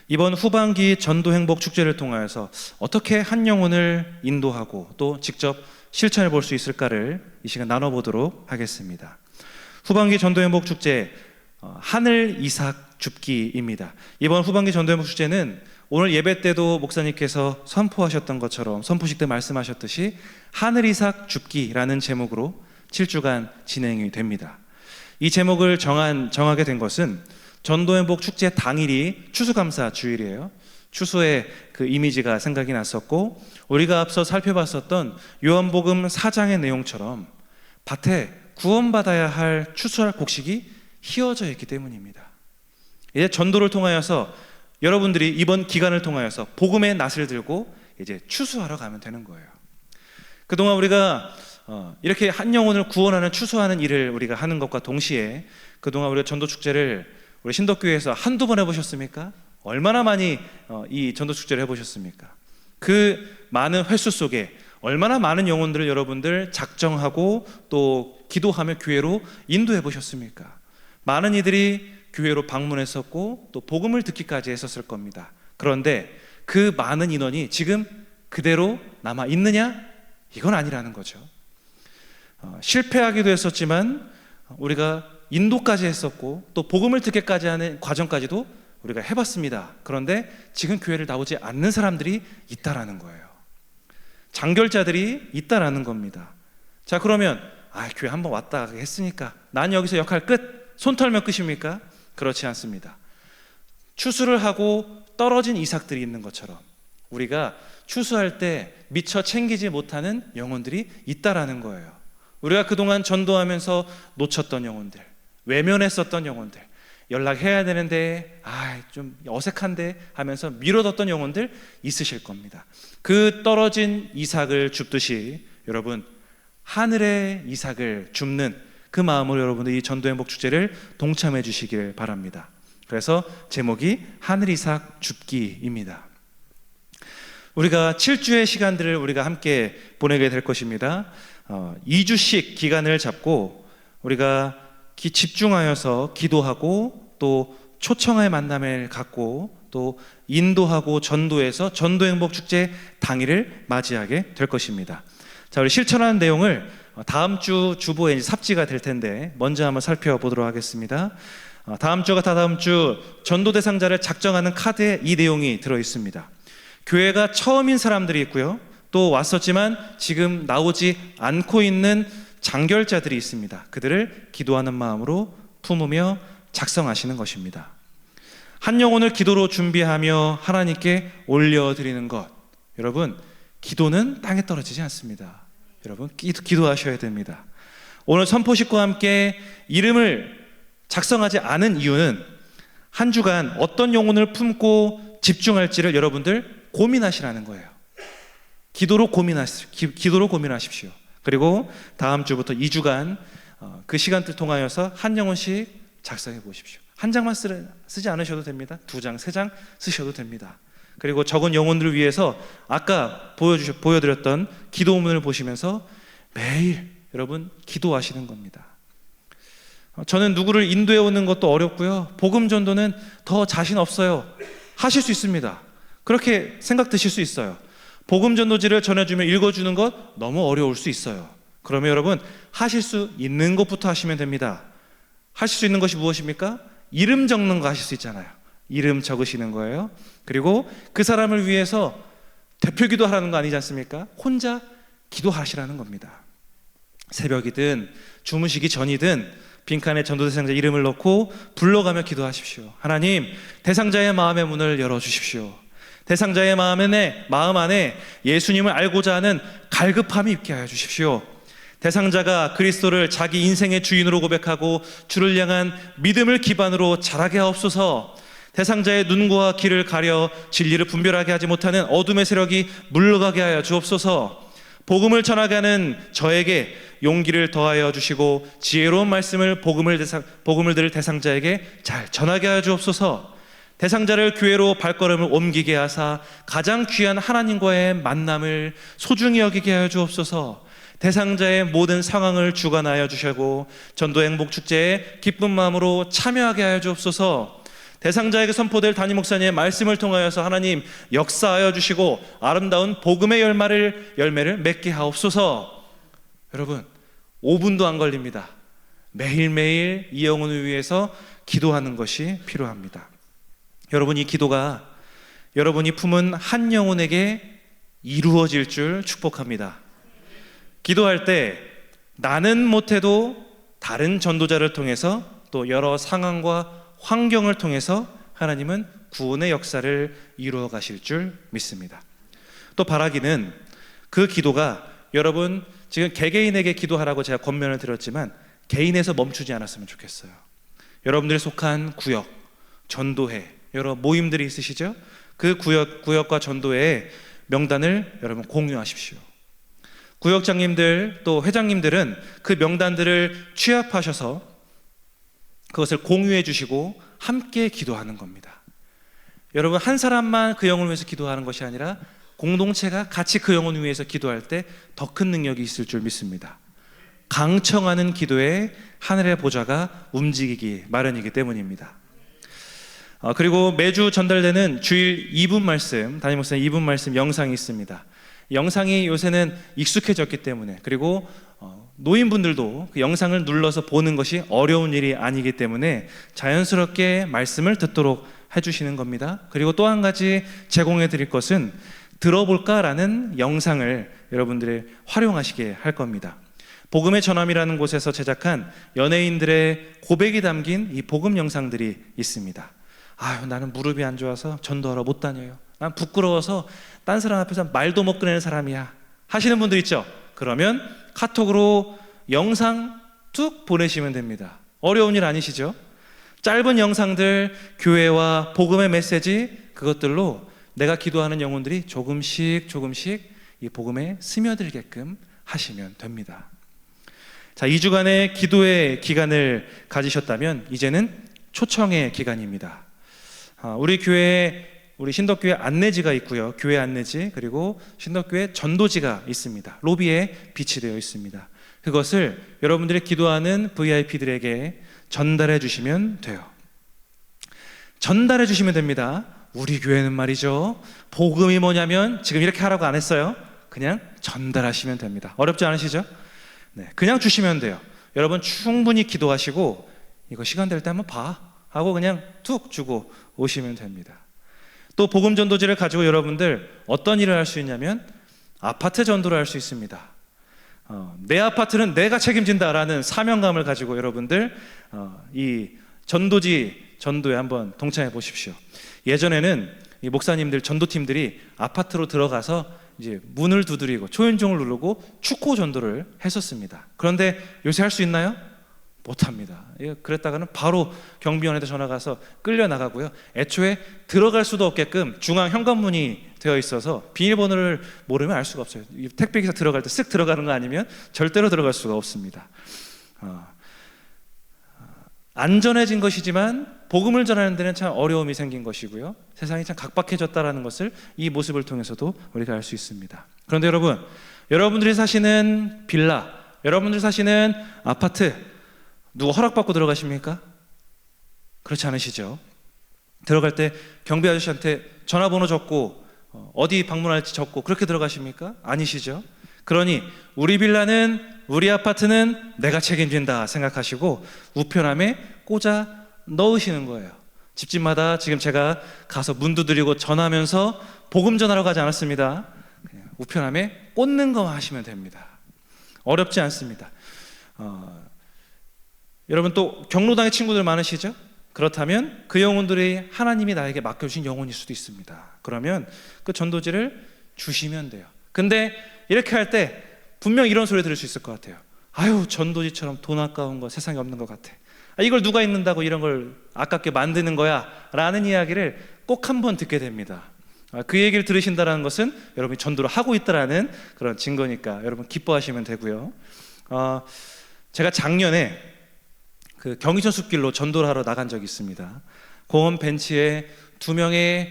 이번 후반기 전도 행복 축제를 통하여서 어떻게 한 영혼을 인도하고 또 직접 실천해 볼 수 있을까를 이 시간 나눠보도록 하겠습니다. 후반기 전도 행복 축제 하늘 이삭 줍기입니다. 이번 후반기 전도 행복 축제는 오늘 예배 때도 목사님께서 선포하셨던 것처럼 선포식 때 말씀하셨듯이 하늘 이삭 줍기라는 제목으로 7주간 진행이 됩니다. 이 제목을 정하게 된 것은 전도행복 축제 당일이 추수감사 주일이에요. 추수의 그 이미지가 생각이 났었고 우리가 앞서 살펴봤었던 요한복음 4장의 내용처럼 밭에 구원받아야 할 추수할 곡식이 휘어져 있기 때문입니다. 이제 전도를 통하여서 여러분들이 이번 기간을 통하여서 복음의 낫을 들고 이제 추수하러 가면 되는 거예요. 그동안 우리가 이렇게 한 영혼을 구원하는 추수하는 일을 우리가 하는 것과 동시에 그동안 우리가 전도 축제를 우리 신덕교회에서 한두 번 해보셨습니까? 얼마나 많이 이 전도 축제를 해보셨습니까? 그 많은 횟수 속에 얼마나 많은 영혼들을 여러분들 작정하고 또 기도하며 교회로 인도해 보셨습니까? 많은 이들이 교회로 방문했었고 또 복음을 듣기까지 했었을 겁니다. 그런데 그 많은 인원이 지금 그대로 남아 있느냐? 이건 아니라는 거죠. 실패하기도 했었지만 우리가 인도까지 했었고 또 복음을 듣기까지 하는 과정까지도 우리가 해봤습니다. 그런데 지금 교회를 나오지 않는 사람들이 있다라는 거예요. 장결자들이 있다라는 겁니다. 자, 그러면 교회 한번 왔다 했으니까 난 여기서 역할 끝, 손 털면 끝입니까? 그렇지 않습니다. 추수를 하고 떨어진 이삭들이 있는 것처럼 우리가 추수할 때 미처 챙기지 못하는 영혼들이 있다라는 거예요. 우리가 그동안 전도하면서 놓쳤던 영혼들, 외면했었던 영혼들, 연락해야 되는데 좀 어색한데 하면서 미뤄뒀던 영혼들 있으실 겁니다. 그 떨어진 이삭을 줍듯이 여러분 하늘의 이삭을 줍는 그 마음으로 여러분들 이 전도행복 축제를 동참해 주시길 바랍니다. 그래서 제목이 하늘 이삭 줍기입니다. 우리가 7주의 시간들을 우리가 함께 보내게 될 것입니다. 2주씩 기간을 잡고 우리가 집중하여서 기도하고 또 초청의 만남을 갖고 또 인도하고 전도해서 전도행복 축제 당일을 맞이하게 될 것입니다. 자, 우리 실천하는 내용을 다음 주 주보에 삽지가 될 텐데 먼저 한번 살펴보도록 하겠습니다. 다음 주가 다다음 주 전도 대상자를 작정하는 카드에 이 내용이 들어 있습니다. 교회가 처음인 사람들이 있고요. 또 왔었지만 지금 나오지 않고 있는 장결자들이 있습니다. 그들을 기도하는 마음으로 품으며 작성하시는 것입니다. 한 영혼을 기도로 준비하며 하나님께 올려드리는 것. 여러분, 기도는 땅에 떨어지지 않습니다. 여러분, 기도하셔야 됩니다. 오늘 선포식과 함께 이름을 작성하지 않은 이유는 한 주간 어떤 영혼을 품고 집중할지를 여러분들 고민하시라는 거예요. 기도로 고민하십시오. 그리고 다음 주부터 2주간 그 시간들 통하여서 한 영혼씩 작성해 보십시오. 한 장만 쓰지 않으셔도 됩니다. 2장, 3장 쓰셔도 됩니다. 그리고 적은 영혼들을 위해서 아까 보여드렸던 기도문을 보시면서 매일 여러분 기도하시는 겁니다. 저는 누구를 인도해 오는 것도 어렵고요. 복음 전도는 더 자신 없어요. 하실 수 있습니다. 그렇게 생각 드실 수 있어요. 복음 전도지를 전해주면 읽어주는 것 너무 어려울 수 있어요. 그러면 여러분 하실 수 있는 것부터 하시면 됩니다. 하실 수 있는 것이 무엇입니까? 이름 적는 거 하실 수 있잖아요. 이름 적으시는 거예요. 그리고 그 사람을 위해서 대표 기도하라는 거 아니지 않습니까? 혼자 기도하시라는 겁니다. 새벽이든 주무시기 전이든 빈칸에 전도 대상자 이름을 넣고 불러가며 기도하십시오. 하나님, 대상자의 마음의 문을 열어주십시오. 대상자의 마음 안에 예수님을 알고자 하는 갈급함이 있게 하여 주십시오. 대상자가 그리스도를 자기 인생의 주인으로 고백하고 주를 향한 믿음을 기반으로 자라게 하옵소서. 대상자의 눈과 귀를 가려 진리를 분별하게 하지 못하는 어둠의 세력이 물러가게 하여 주옵소서. 복음을 전하게 하는 저에게 용기를 더하여 주시고 지혜로운 말씀을 복음을 들을 대상자에게 잘 전하게 하여 주옵소서. 대상자를 교회로 발걸음을 옮기게 하사 가장 귀한 하나님과의 만남을 소중히 여기게 하여 주옵소서. 대상자의 모든 상황을 주관하여 주시고 전도 행복 축제에 기쁜 마음으로 참여하게 하여 주옵소서. 대상자에게 선포될 담임 목사님의 말씀을 통하여서 하나님 역사하여 주시고 아름다운 복음의 열매를 맺게 하옵소서. 여러분 5분도 안 걸립니다. 매일매일 이 영혼을 위해서 기도하는 것이 필요합니다. 여러분 이 기도가 여러분이 품은 한 영혼에게 이루어질 줄 축복합니다. 기도할 때 나는 못해도 다른 전도자를 통해서 또 여러 상황과 환경을 통해서 하나님은 구원의 역사를 이루어 가실 줄 믿습니다. 또 바라기는 그 기도가 여러분 지금 개개인에게 기도하라고 제가 권면을 드렸지만 개인에서 멈추지 않았으면 좋겠어요. 여러분들이 속한 구역, 전도회, 여러 모임들이 있으시죠? 그 구역과 전도회의 명단을 여러분 공유하십시오. 구역장님들 또 회장님들은 그 명단들을 취합하셔서 그것을 공유해 주시고 함께 기도하는 겁니다. 여러분 한 사람만 그 영혼을 위해서 기도하는 것이 아니라 공동체가 같이 그 영혼을 위해서 기도할 때 더 큰 능력이 있을 줄 믿습니다. 강청하는 기도에 하늘의 보좌가 움직이기 마련이기 때문입니다. 그리고 매주 전달되는 주일 2분 말씀, 담임 목사님 2분 말씀 영상이 있습니다. 영상이 요새는 익숙해졌기 때문에 그리고 노인분들도 그 영상을 눌러서 보는 것이 어려운 일이 아니기 때문에 자연스럽게 말씀을 듣도록 해주시는 겁니다. 그리고 또 한 가지 제공해 드릴 것은 들어볼까라는 영상을 여러분들이 활용하시게 할 겁니다. 복음의 전함이라는 곳에서 제작한 연예인들의 고백이 담긴 이 복음 영상들이 있습니다. 아유 나는 무릎이 안 좋아서 전도하러 못 다녀요. 난 부끄러워서 딴 사람 앞에서 말도 못 꺼내는 사람이야 하시는 분들 있죠? 그러면 카톡으로 영상 툭 보내시면 됩니다. 어려운 일 아니시죠? 짧은 영상들, 교회와 복음의 메시지 그것들로 내가 기도하는 영혼들이 조금씩 이 복음에 스며들게끔 하시면 됩니다. 자, 2주간의 기도의 기간을 가지셨다면 이제는 초청의 기간입니다. 우리 교회에 우리 신덕교회 안내지가 있고요. 교회 안내지 그리고 신덕교회 전도지가 있습니다. 로비에 비치되어 있습니다. 그것을 여러분들이 기도하는 VIP들에게 전달해 주시면 돼요. 전달해 주시면 됩니다. 우리 교회는 말이죠. 복음이 뭐냐면 지금 이렇게 하라고 안 했어요. 그냥 전달하시면 됩니다. 어렵지 않으시죠? 네, 그냥 주시면 돼요. 여러분 충분히 기도하시고 이거 시간 될 때 한번 봐 하고 그냥 툭 주고 오시면 됩니다. 또 복음 전도지를 가지고 여러분들 어떤 일을 할 수 있냐면 아파트 전도를 할 수 있습니다. 내 아파트는 내가 책임진다라는 사명감을 가지고 여러분들 이 전도에 한번 동참해 보십시오. 예전에는 이 목사님들 전도팀들이 아파트로 들어가서 이제 문을 두드리고 초인종을 누르고 축구 전도를 했었습니다. 그런데 요새 할 수 있나요? 못합니다. 그랬다가는 바로 경비원한테 전화 가서 끌려 나가고요. 애초에 들어갈 수도 없게끔 중앙 현관문이 되어 있어서 비밀번호를 모르면 알 수가 없어요. 이 택배기사 들어갈 때 쓱 들어가는 거 아니면 절대로 들어갈 수가 없습니다. 안전해진 것이지만 복음을 전하는 데는 참 어려움이 생긴 것이고요. 세상이 참 각박해졌다라는 것을 이 모습을 통해서도 우리가 알 수 있습니다. 그런데 여러분, 여러분들이 사시는 빌라, 여러분들이 사시는 아파트 누구 허락받고 들어가십니까? 그렇지 않으시죠? 들어갈 때 경비 아저씨한테 전화번호 적고 어디 방문할지 적고 그렇게 들어가십니까? 아니시죠? 그러니 우리 빌라는, 우리 아파트는 내가 책임진다 생각하시고 우편함에 꽂아 넣으시는 거예요. 집집마다 지금 제가 가서 문 두드리고 전하면서 복음 전하러 가지 않았습니다. 그냥 우편함에 꽂는 것만 하시면 됩니다. 어렵지 않습니다. 여러분 또 경로당의 친구들 많으시죠? 그렇다면 그 영혼들이 하나님이 나에게 맡겨주신 영혼일 수도 있습니다. 그러면 그 전도지를 주시면 돼요. 근데 이렇게 할 때 분명 이런 소리 들을 수 있을 것 같아요. 아유, 전도지처럼 돈 아까운 거 세상에 없는 것 같아. 이걸 누가 읽는다고 이런 걸 아깝게 만드는 거야 라는 이야기를 꼭 한번 듣게 됩니다. 그 얘기를 들으신다는 것은 여러분이 전도를 하고 있다는 그런 증거니까 여러분 기뻐하시면 되고요. 제가 작년에 그 경의선 숲길로 전도를 하러 나간 적이 있습니다. 공원 벤치에 2명의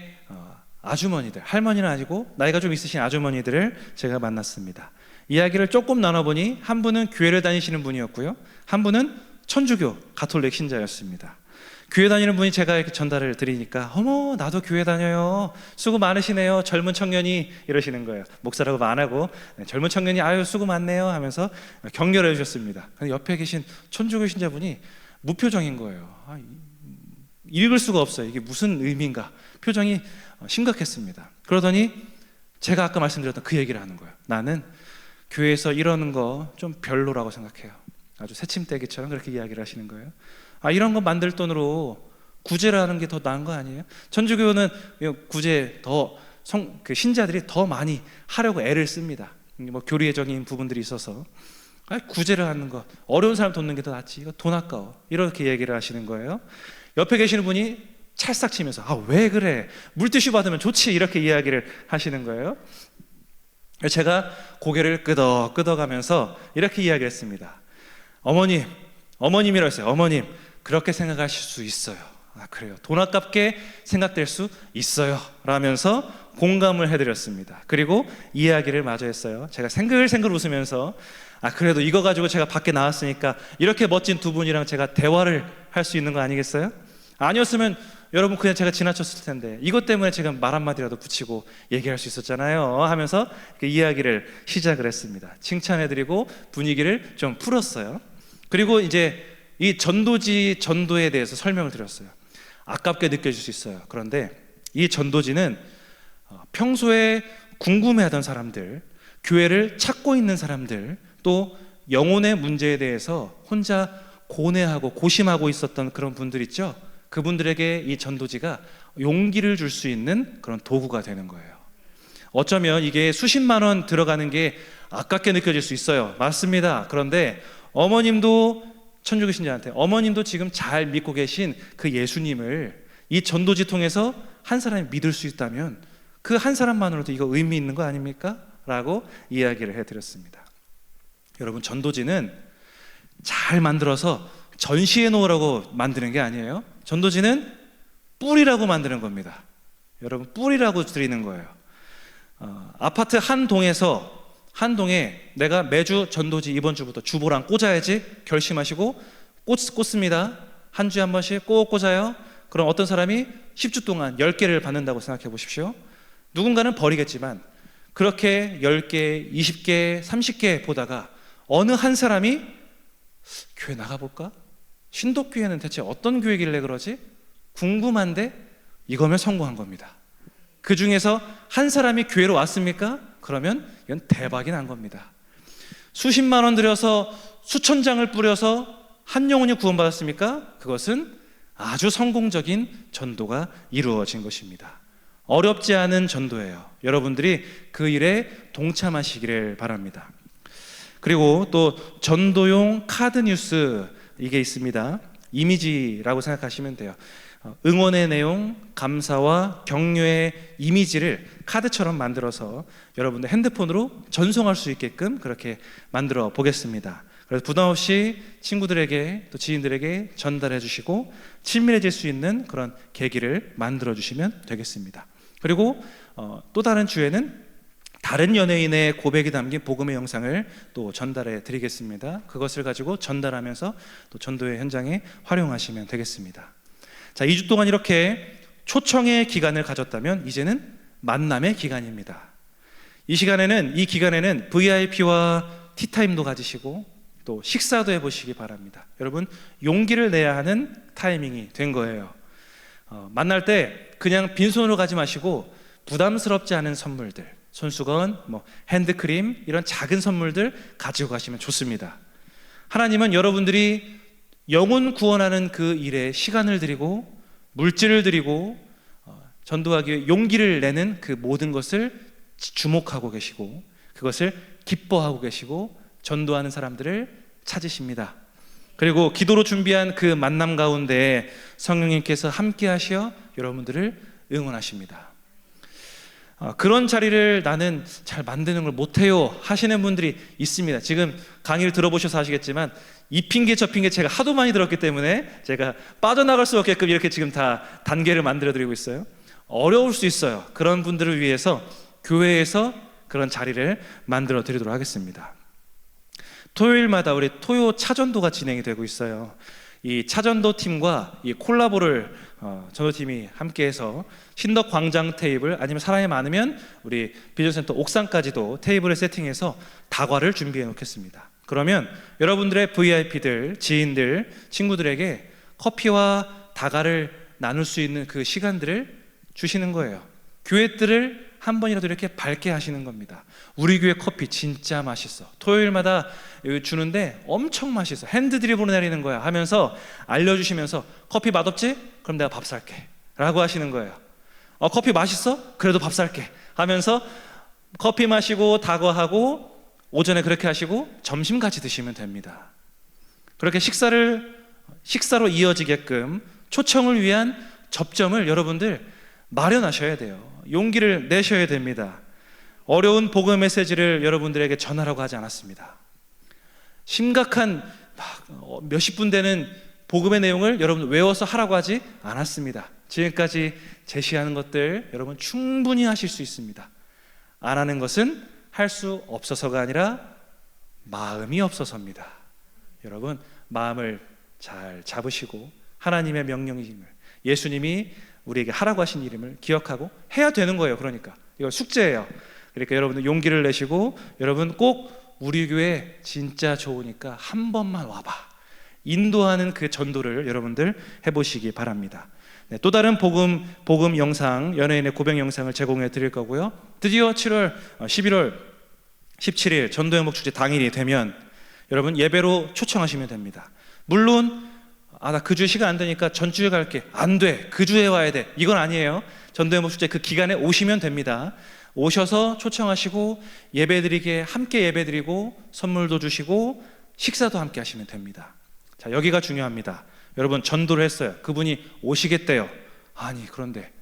아주머니들, 할머니는 아니고 나이가 좀 있으신 아주머니들을 제가 만났습니다. 이야기를 조금 나눠보니 한 분은 교회를 다니시는 분이었고요, 한 분은 천주교 가톨릭 신자였습니다. 교회 다니는 분이 제가 이렇게 전달을 드리니까 어머, 나도 교회 다녀요, 수고 많으시네요, 젊은 청년이, 이러시는 거예요. 목사라고 안 하고 젊은 청년이 아유 수고 많네요 하면서 격려를 해주셨습니다. 근데 옆에 계신 천주교 신자분이 무표정인 거예요. 읽을 수가 없어요. 이게 무슨 의미인가, 표정이 심각했습니다. 그러더니 제가 아까 말씀드렸던 그 얘기를 하는 거예요. 나는 교회에서 이러는 거 좀 별로라고 생각해요. 아주 새침대기처럼 그렇게 이야기를 하시는 거예요. 이런 거 만들 돈으로 구제를 하는 게 더 나은 거 아니에요? 천주교는 구제 그 신자들이 더 많이 하려고 애를 씁니다. 뭐 교리적인 부분들이 있어서 구제를 하는 거, 어려운 사람 돕는 게 더 낫지, 이거 돈 아까워, 이렇게 얘기를 하시는 거예요. 옆에 계시는 분이 찰싹 치면서 왜 그래, 물티슈 받으면 좋지, 이렇게 이야기를 하시는 거예요. 제가 고개를 끄덕끄덕하면서 이렇게 이야기했습니다. 어머님이라고 했어요. 어머님, 그렇게 생각하실 수 있어요. 그래요, 돈 아깝게 생각될 수 있어요 라면서 공감을 해드렸습니다. 그리고 이야기를 마저 했어요. 제가 생글생글 웃으면서 그래도 이거 가지고 제가 밖에 나왔으니까 이렇게 멋진 두 분이랑 제가 대화를 할 수 있는 거 아니겠어요? 아니었으면 여러분 그냥 제가 지나쳤을 텐데 이것 때문에 제가 말 한마디라도 붙이고 얘기할 수 있었잖아요 하면서 이야기를 시작을 했습니다. 칭찬해드리고 분위기를 좀 풀었어요. 그리고 이제 이 전도에 대해서 설명을 드렸어요. 아깝게 느껴질 수 있어요. 그런데 이 전도지는 평소에 궁금해하던 사람들, 교회를 찾고 있는 사람들, 또 영혼의 문제에 대해서 혼자 고뇌하고 고심하고 있었던 그런 분들 있죠? 그분들에게 이 전도지가 용기를 줄 수 있는 그런 도구가 되는 거예요. 어쩌면 이게 수십만 원 들어가는 게 아깝게 느껴질 수 있어요. 맞습니다. 그런데 어머님도, 천주교 신자한테 어머님도 지금 잘 믿고 계신 그 예수님을 이 전도지 통해서 한 사람이 믿을 수 있다면 그 한 사람만으로도 이거 의미 있는 거 아닙니까? 라고 이야기를 해드렸습니다. 여러분, 전도지는 잘 만들어서 전시해 놓으라고 만드는 게 아니에요. 전도지는 뿌리라고 만드는 겁니다. 여러분, 뿌리라고 드리는 거예요. 아파트 한 동에 내가 매주 전도지 이번 주부터 주보랑 꽂아야지 결심하시고 꽂습니다. 한 주에 한 번씩 꼭 꽂아요. 그럼 어떤 사람이 10주 동안 10개를 받는다고 생각해 보십시오. 누군가는 버리겠지만 그렇게 10개, 20개, 30개 보다가 어느 한 사람이 교회 나가볼까? 신독교회는 대체 어떤 교회길래 그러지? 궁금한데 이거면 성공한 겁니다. 그 중에서 한 사람이 교회로 왔습니까? 그러면 이건 대박이 난 겁니다. 수십만 원 들여서 수천 장을 뿌려서 한 영혼이 구원받았습니까? 그것은 아주 성공적인 전도가 이루어진 것입니다. 어렵지 않은 전도예요. 여러분들이 그 일에 동참하시기를 바랍니다. 그리고 또 전도용 카드 뉴스, 이게 있습니다. 이미지라고 생각하시면 돼요. 응원의 내용, 감사와 격려의 이미지를 카드처럼 만들어서 여러분들 핸드폰으로 전송할 수 있게끔 그렇게 만들어 보겠습니다. 그래서 부담 없이 친구들에게 또 지인들에게 전달해 주시고 친밀해질 수 있는 그런 계기를 만들어 주시면 되겠습니다. 그리고 또 다른 주에는 다른 연예인의 고백이 담긴 복음의 영상을 또 전달해 드리겠습니다. 그것을 가지고 전달하면서 또 전도의 현장에 활용하시면 되겠습니다. 자, 2주 동안 이렇게 초청의 기간을 가졌다면 이제는 만남의 기간입니다. 이 기간에는 VIP와 티타임도 가지시고 또 식사도 해보시기 바랍니다. 여러분, 용기를 내야 하는 타이밍이 된 거예요. 만날 때 그냥 빈손으로 가지 마시고 부담스럽지 않은 선물들, 손수건, 핸드크림, 이런 작은 선물들 가지고 가시면 좋습니다. 하나님은 여러분들이 영혼 구원하는 그 일에 시간을 드리고 물질을 드리고 전도하기 위해 용기를 내는 그 모든 것을 주목하고 계시고 그것을 기뻐하고 계시고 전도하는 사람들을 찾으십니다. 그리고 기도로 준비한 그 만남 가운데 성령님께서 함께 하시어 여러분들을 응원하십니다. 그런 자리를 나는 잘 만드는 걸 못해요 하시는 분들이 있습니다. 지금 강의를 들어보셔서 아시겠지만 이 핑계 저 핑계 제가 하도 많이 들었기 때문에 제가 빠져나갈 수 없게끔 이렇게 지금 다 단계를 만들어 드리고 있어요. 어려울 수 있어요. 그런 분들을 위해서 교회에서 그런 자리를 만들어 드리도록 하겠습니다. 토요일마다 우리 토요 차전도가 진행이 되고 있어요. 이 차전도 팀과 이 콜라보를 전도팀이 함께해서 신덕 광장 테이블, 아니면 사람이 많으면 우리 비전센터 옥상까지도 테이블을 세팅해서 다과를 준비해 놓겠습니다. 그러면 여러분들의 VIP들, 지인들, 친구들에게 커피와 다과를 나눌 수 있는 그 시간들을 주시는 거예요. 교회들을 한 번이라도 이렇게 밝게 하시는 겁니다. 우리 교회 커피 진짜 맛있어. 토요일마다 주는데 엄청 맛있어. 핸드드립으로 내리는 거야 하면서 알려주시면서 커피 맛없지? 그럼 내가 밥 살게 라고 하시는 거예요. 커피 맛있어? 그래도 밥 살게 하면서 커피 마시고 다과하고 오전에 그렇게 하시고 점심 같이 드시면 됩니다. 그렇게 식사로 이어지게끔 초청을 위한 접점을 여러분들 마련하셔야 돼요. 용기를 내셔야 됩니다. 어려운 복음 메시지를 여러분들에게 전하라고 하지 않았습니다. 심각한 몇십 분 되는 복음의 내용을 여러분 외워서 하라고 하지 않았습니다. 지금까지 제시하는 것들 여러분 충분히 하실 수 있습니다. 안 하는 것은 할 수 없어서가 아니라 마음이 없어서입니다. 여러분 마음을 잘 잡으시고 하나님의 명령임을, 예수님이 우리에게 하라고 하신 이름을 기억하고 해야 되는 거예요. 그러니까 이거 숙제예요. 그러니까 여러분들 용기를 내시고 여러분 꼭 우리 교회 진짜 좋으니까 한 번만 와봐, 인도하는 그 전도를 여러분들 해보시기 바랍니다. 네, 또 다른 복음 영상, 연예인의 고백 영상을 제공해 드릴 거고요. 드디어 11월 17일 전도 행복 축제 당일이 되면 여러분 예배로 초청하시면 됩니다. 물론 나 그 주에 시간 안 되니까 전주에 갈게. 안 돼. 그 주에 와야 돼. 이건 아니에요. 전도 행복 축제 그 기간에 오시면 됩니다. 오셔서 초청하시고 예배드리게 함께 예배드리고 선물도 주시고 식사도 함께 하시면 됩니다. 자, 여기가 중요합니다. 여러분 전도를 했어요. 그분이 오시겠대요. 아니 그런데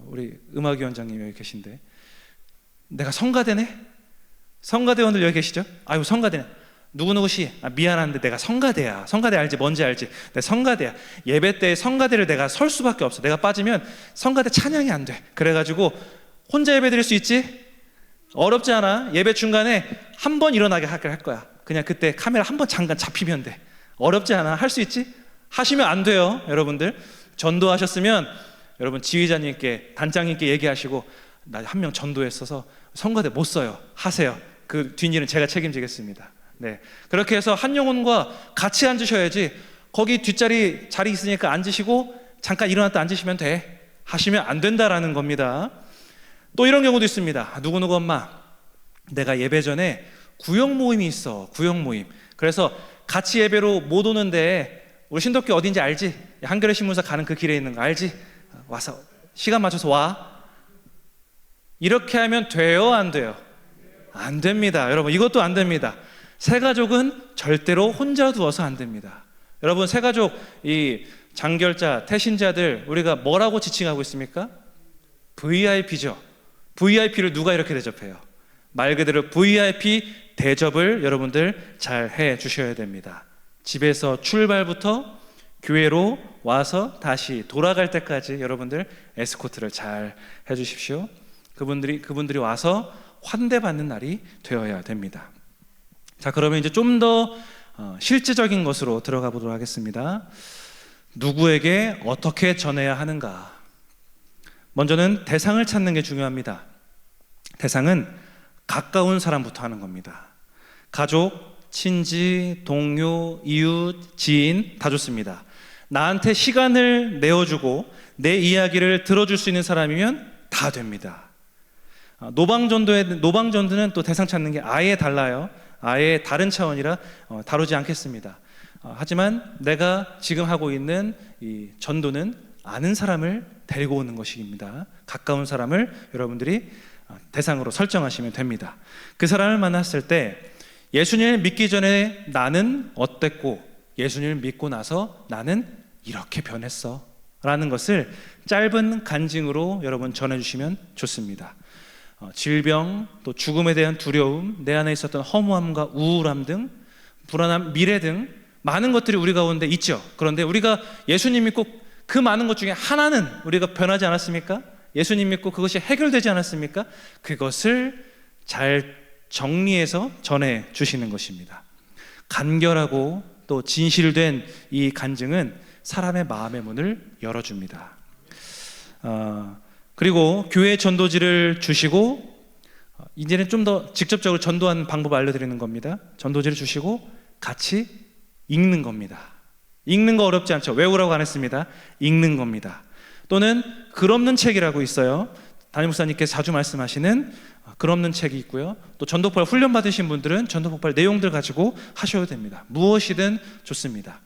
우리 음악위원장님 여기 계신데 내가 성가대네? 성가대원들 여기 계시죠? 아유 성가대네. 누구누구씨 미안한데 내가 성가대야. 성가대 알지? 뭔지 알지? 내 성가대야. 예배 때 성가대를 내가 설 수밖에 없어. 내가 빠지면 성가대 찬양이 안 돼. 그래가지고 혼자 예배 드릴 수 있지? 어렵지 않아. 예배 중간에 한 번 일어나게 할 거야. 그냥 그때 카메라 한 번 잠깐 잡히면 돼. 어렵지 않아. 할 수 있지? 하시면 안 돼요. 여러분들 전도하셨으면 여러분 지휘자님께, 단장님께 얘기하시고 나 한 명 전도했어서 성가대 못 써요. 하세요. 그 뒷일은 제가 책임지겠습니다. 네, 그렇게 해서 한 영혼과 같이 앉으셔야지. 거기 뒷자리 자리 있으니까 앉으시고 잠깐 일어났다 앉으시면 돼 하시면 안 된다라는 겁니다. 또 이런 경우도 있습니다. 누구누구 엄마 내가 예배 전에 구역 모임이 있어. 구역 모임. 그래서 같이 예배로 못 오는데 우리 신덕교 어딘지 알지? 한겨레 신문사 가는 그 길에 있는 거 알지? 와서 시간 맞춰서 와. 이렇게 하면 돼요? 안 돼요? 안 됩니다. 여러분 이것도 안 됩니다. 새가족은 절대로 혼자 두어서 안 됩니다. 여러분 새가족 이 장결자, 태신자들 우리가 뭐라고 지칭하고 있습니까? VIP죠. VIP를 누가 이렇게 대접해요? 말 그대로 VIP 대접을 여러분들 잘 해 주셔야 됩니다. 집에서 출발부터 교회로 와서 다시 돌아갈 때까지 여러분들 에스코트를 잘 해주십시오. 그분들이 와서 환대받는 날이 되어야 됩니다. 자, 그러면 이제 좀 더 실제적인 것으로 들어가 보도록 하겠습니다. 누구에게 어떻게 전해야 하는가? 먼저는 대상을 찾는 게 중요합니다. 대상은 가까운 사람부터 하는 겁니다. 가족, 친지, 동료, 이웃, 지인 다 좋습니다. 나한테 시간을 내어주고 내 이야기를 들어줄 수 있는 사람이면 다 됩니다. 노방전도는 또 대상 찾는 게 아예 달라요. 아예 다른 차원이라 다루지 않겠습니다. 하지만 내가 지금 하고 있는 이 전도는 아는 사람을 데리고 오는 것입니다. 가까운 사람을 여러분들이 대상으로 설정하시면 됩니다. 그 사람을 만났을 때 예수님을 믿기 전에 나는 어땠고 예수님을 믿고 나서 나는 이렇게 변했어 라는 것을 짧은 간증으로 여러분 전해주시면 좋습니다. 질병, 또 죽음에 대한 두려움, 내 안에 있었던 허무함과 우울함 등 불안함, 미래 등 많은 것들이 우리 가운데 있죠. 그런데 우리가 예수님 믿고 그 많은 것 중에 하나는 우리가 변하지 않았습니까? 예수님 믿고 그것이 해결되지 않았습니까? 그것을 잘 정리해서 전해 주시는 것입니다. 간결하고 또 진실된 이 간증은 사람의 마음의 문을 열어줍니다. 그리고 교회 전도지를 주시고 이제는 좀 더 직접적으로 전도하는 방법을 알려드리는 겁니다. 전도지를 주시고 같이 읽는 겁니다. 읽는 거 어렵지 않죠? 외우라고 안 했습니다. 읽는 겁니다. 또는 글 없는 책이라고 있어요. 담임 목사님께서 자주 말씀하시는 글 없는 책이 있고요. 또 전도폭발 훈련 받으신 분들은 전도폭발 내용들 가지고 하셔도 됩니다. 무엇이든 좋습니다.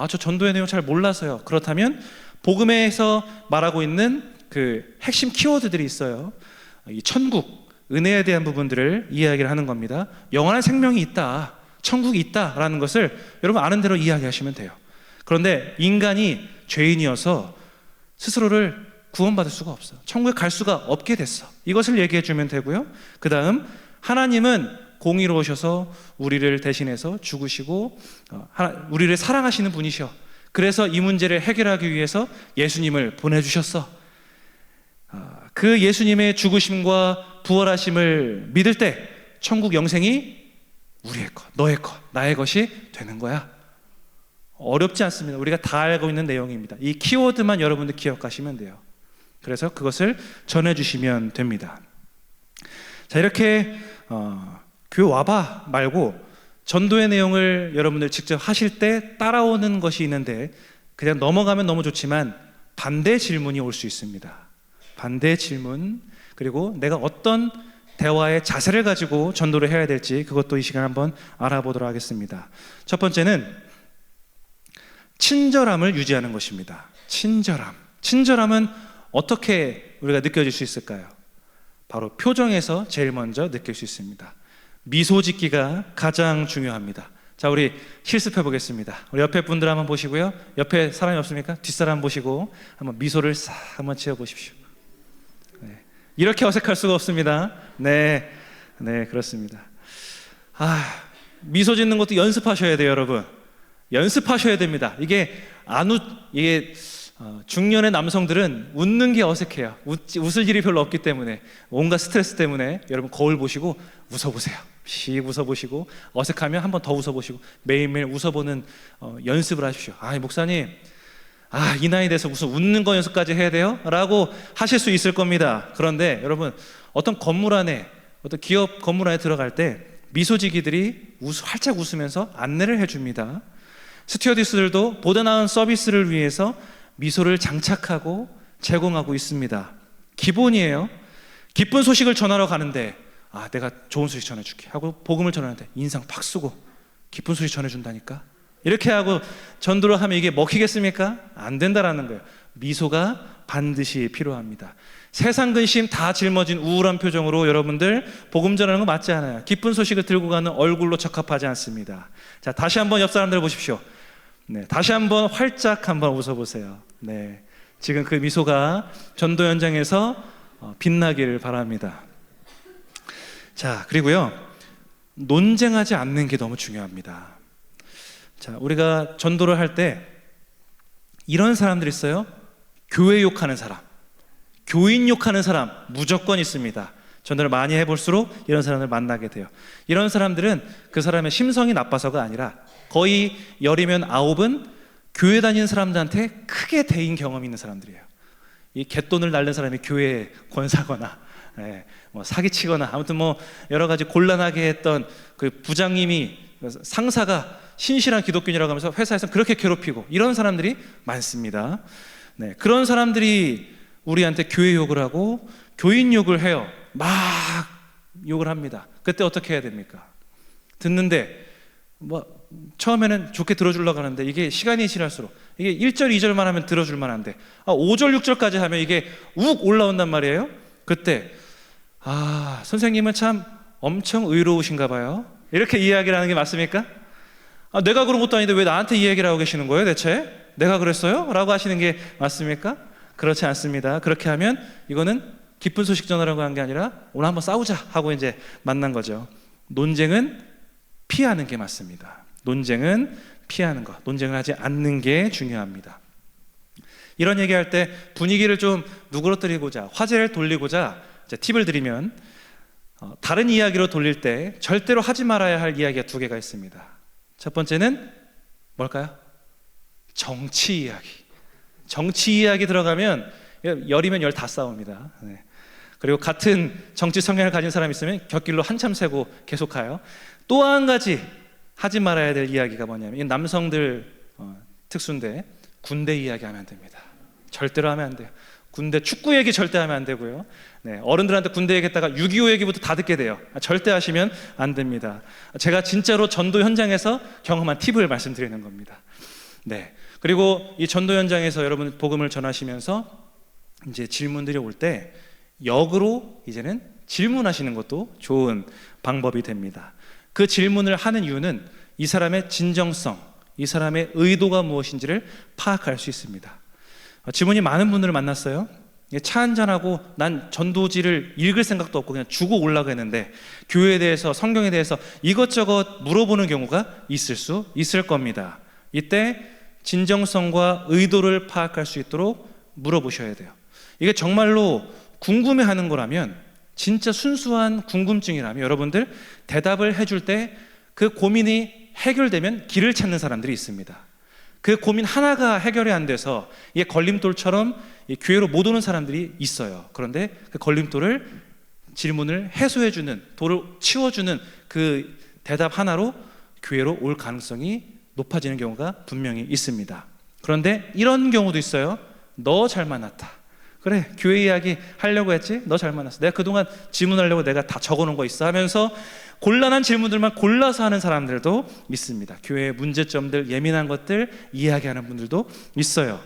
저 전도의 내용 잘 몰라서요. 그렇다면 복음에서 말하고 있는 그 핵심 키워드들이 있어요. 이 천국, 은혜에 대한 부분들을 이야기를 하는 겁니다. 영원한 생명이 있다, 천국이 있다라는 것을 여러분 아는 대로 이야기하시면 돼요. 그런데 인간이 죄인이어서 스스로를 구원받을 수가 없어요. 천국에 갈 수가 없게 됐어. 이것을 얘기해 주면 되고요. 그 다음 하나님은 공의로우셔서 우리를 대신해서 죽으시고 우리를 사랑하시는 분이셔. 그래서 이 문제를 해결하기 위해서 예수님을 보내주셨어. 그 예수님의 죽으심과 부활하심을 믿을 때 천국 영생이 우리의 것, 너의 것, 나의 것이 되는 거야. 어렵지 않습니다. 우리가 다 알고 있는 내용입니다. 이 키워드만 여러분들 기억하시면 돼요. 그래서 그것을 전해주시면 됩니다. 자, 이렇게 교회 와봐 말고 전도의 내용을 여러분들 직접 하실 때 따라오는 것이 있는데 그냥 넘어가면 너무 좋지만 반대 질문이 올 수 있습니다. 반대 질문, 그리고 내가 어떤 대화의 자세를 가지고 전도를 해야 될지 그것도 이 시간 한번 알아보도록 하겠습니다. 첫 번째는 친절함을 유지하는 것입니다. 친절함은 어떻게 우리가 느껴질 수 있을까요? 바로 표정에서 제일 먼저 느낄 수 있습니다. 미소 짓기가 가장 중요합니다. 자, 우리 실습해 보겠습니다. 우리 옆에 분들 한번 보시고요. 옆에 사람이 없습니까? 뒷사람 보시고 한번 미소를 싹 한번 지어 보십시오. 네. 이렇게 어색할 수가 없습니다. 네, 그렇습니다. 미소 짓는 것도 연습하셔야 돼요, 여러분. 연습하셔야 됩니다. 이게 중년의 남성들은 웃는 게 어색해요. 웃을 일이 별로 없기 때문에, 온갖 스트레스 때문에 여러분 거울 보시고 웃어보세요. 씩 웃어보시고, 어색하면 한 번 더 웃어보시고, 매일매일 웃어보는 연습을 하십시오. 목사님, 이 나이 돼서 무슨 웃는 거 연습까지 해야 돼요? 라고 하실 수 있을 겁니다. 그런데 여러분, 어떤 건물 안에, 어떤 기업 건물 안에 들어갈 때 미소지기들이 활짝 웃으면서 안내를 해줍니다. 스튜어디스들도 보다 나은 서비스를 위해서 미소를 장착하고 제공하고 있습니다. 기본이에요. 기쁜 소식을 전하러 가는데 내가 좋은 소식 전해줄게 하고 복음을 전하는데 인상 팍 쓰고 기쁜 소식 전해준다니까, 이렇게 하고 전도를 하면 이게 먹히겠습니까? 안 된다라는 거예요. 미소가 반드시 필요합니다. 세상 근심 다 짊어진 우울한 표정으로 여러분들 복음 전하는 거 맞지 않아요. 기쁜 소식을 들고 가는 얼굴로 적합하지 않습니다. 자, 다시 한번 옆 사람들 보십시오. 네, 다시 한번 활짝 한번 웃어보세요. 네, 지금 그 미소가 전도 현장에서 빛나기를 바랍니다. 자, 그리고요, 논쟁하지 않는 게 너무 중요합니다. 자, 우리가 전도를 할 때 이런 사람들 있어요. 교회 욕하는 사람, 교인 욕하는 사람 무조건 있습니다. 전도를 많이 해볼수록 이런 사람을 만나게 돼요. 이런 사람들은 그 사람의 심성이 나빠서가 아니라 거의 10이면 9은 교회 다니는 사람들한테 크게 대인 경험이 있는 사람들이에요. 이 갯돈을 날린 사람이 교회에 권사거나 뭐 사기치거나 아무튼 뭐 여러 가지 곤란하게 했던 그 부장님이, 상사가 신실한 기독교인이라고 하면서 회사에서 그렇게 괴롭히고 이런 사람들이 많습니다. 네, 그런 사람들이 우리한테 교회 욕을 하고 교인 욕을 해요. 막 욕을 합니다. 그때 어떻게 해야 됩니까? 듣는데 뭐 처음에는 좋게 들어주려고 하는데 이게 시간이 지날수록 이게 1절, 2절만 하면 들어줄 만한데 5절, 6절까지 하면 이게 욱 올라온단 말이에요. 그때 선생님은 참 엄청 의로우신가 봐요. 이렇게 이야기를 하는 게 맞습니까? 내가 그런 것도 아닌데 왜 나한테 이 얘기를 하고 계시는 거예요 대체? 내가 그랬어요? 라고 하시는 게 맞습니까? 그렇지 않습니다. 그렇게 하면 이거는 기쁜 소식 전하려고 한 게 아니라 오늘 한번 싸우자 하고 이제 만난 거죠. 논쟁은 피하는 게 맞습니다. 논쟁은 피하는 것, 논쟁을 하지 않는 게 중요합니다. 이런 얘기할 때 분위기를 좀 누그러뜨리고자, 화제를 돌리고자 이제 팁을 드리면, 다른 이야기로 돌릴 때 절대로 하지 말아야 할 이야기가 2개가 있습니다. 첫 번째는 뭘까요? 정치 이야기. 정치 이야기 들어가면 10이면 10 다 싸웁니다. 네. 그리고 같은 정치 성향을 가진 사람이 있으면 곁길로 한참 세고 계속 가요. 또 한 가지 하지 말아야 될 이야기가 뭐냐면, 남성들 특수인데 군대 이야기하면 안 됩니다. 절대로 하면 안 돼요. 군대 축구 얘기 절대 하면 안 되고요. 네, 어른들한테 군대 얘기했다가 6.25 얘기부터 다 듣게 돼요. 절대 하시면 안 됩니다. 제가 진짜로 전도 현장에서 경험한 팁을 말씀드리는 겁니다. 네, 그리고 이 전도 현장에서 여러분 복음을 전하시면서 이제 질문들이 올 때 역으로 이제는 질문하시는 것도 좋은 방법이 됩니다. 그 질문을 하는 이유는 이 사람의 진정성, 이 사람의 의도가 무엇인지를 파악할 수 있습니다. 질문이 많은 분들을 만났어요. 차 한잔하고 난 전도지를 읽을 생각도 없고 그냥 주고 올라가 했는데 교회에 대해서, 성경에 대해서 이것저것 물어보는 경우가 있을 수 있을 겁니다. 이때 진정성과 의도를 파악할 수 있도록 물어보셔야 돼요. 이게 정말로 궁금해하는 거라면, 진짜 순수한 궁금증이라면 여러분들 대답을 해줄 때 그 고민이 해결되면 길을 찾는 사람들이 있습니다. 그 고민 하나가 해결이 안 돼서 이게 걸림돌처럼 교회로 못 오는 사람들이 있어요. 그런데 그 걸림돌을, 질문을 해소해주는, 돌을 치워주는 그 대답 하나로 교회로 올 가능성이 높아지는 경우가 분명히 있습니다. 그런데 이런 경우도 있어요. 너 잘 만났다. 그래, 교회 이야기 하려고 했지? 너 잘 만났어. 내가 그동안 질문하려고 내가 다 적어놓은 거 있어 하면서 곤란한 질문들만 골라서 하는 사람들도 있습니다. 교회의 문제점들, 예민한 것들 이야기하는 분들도 있어요.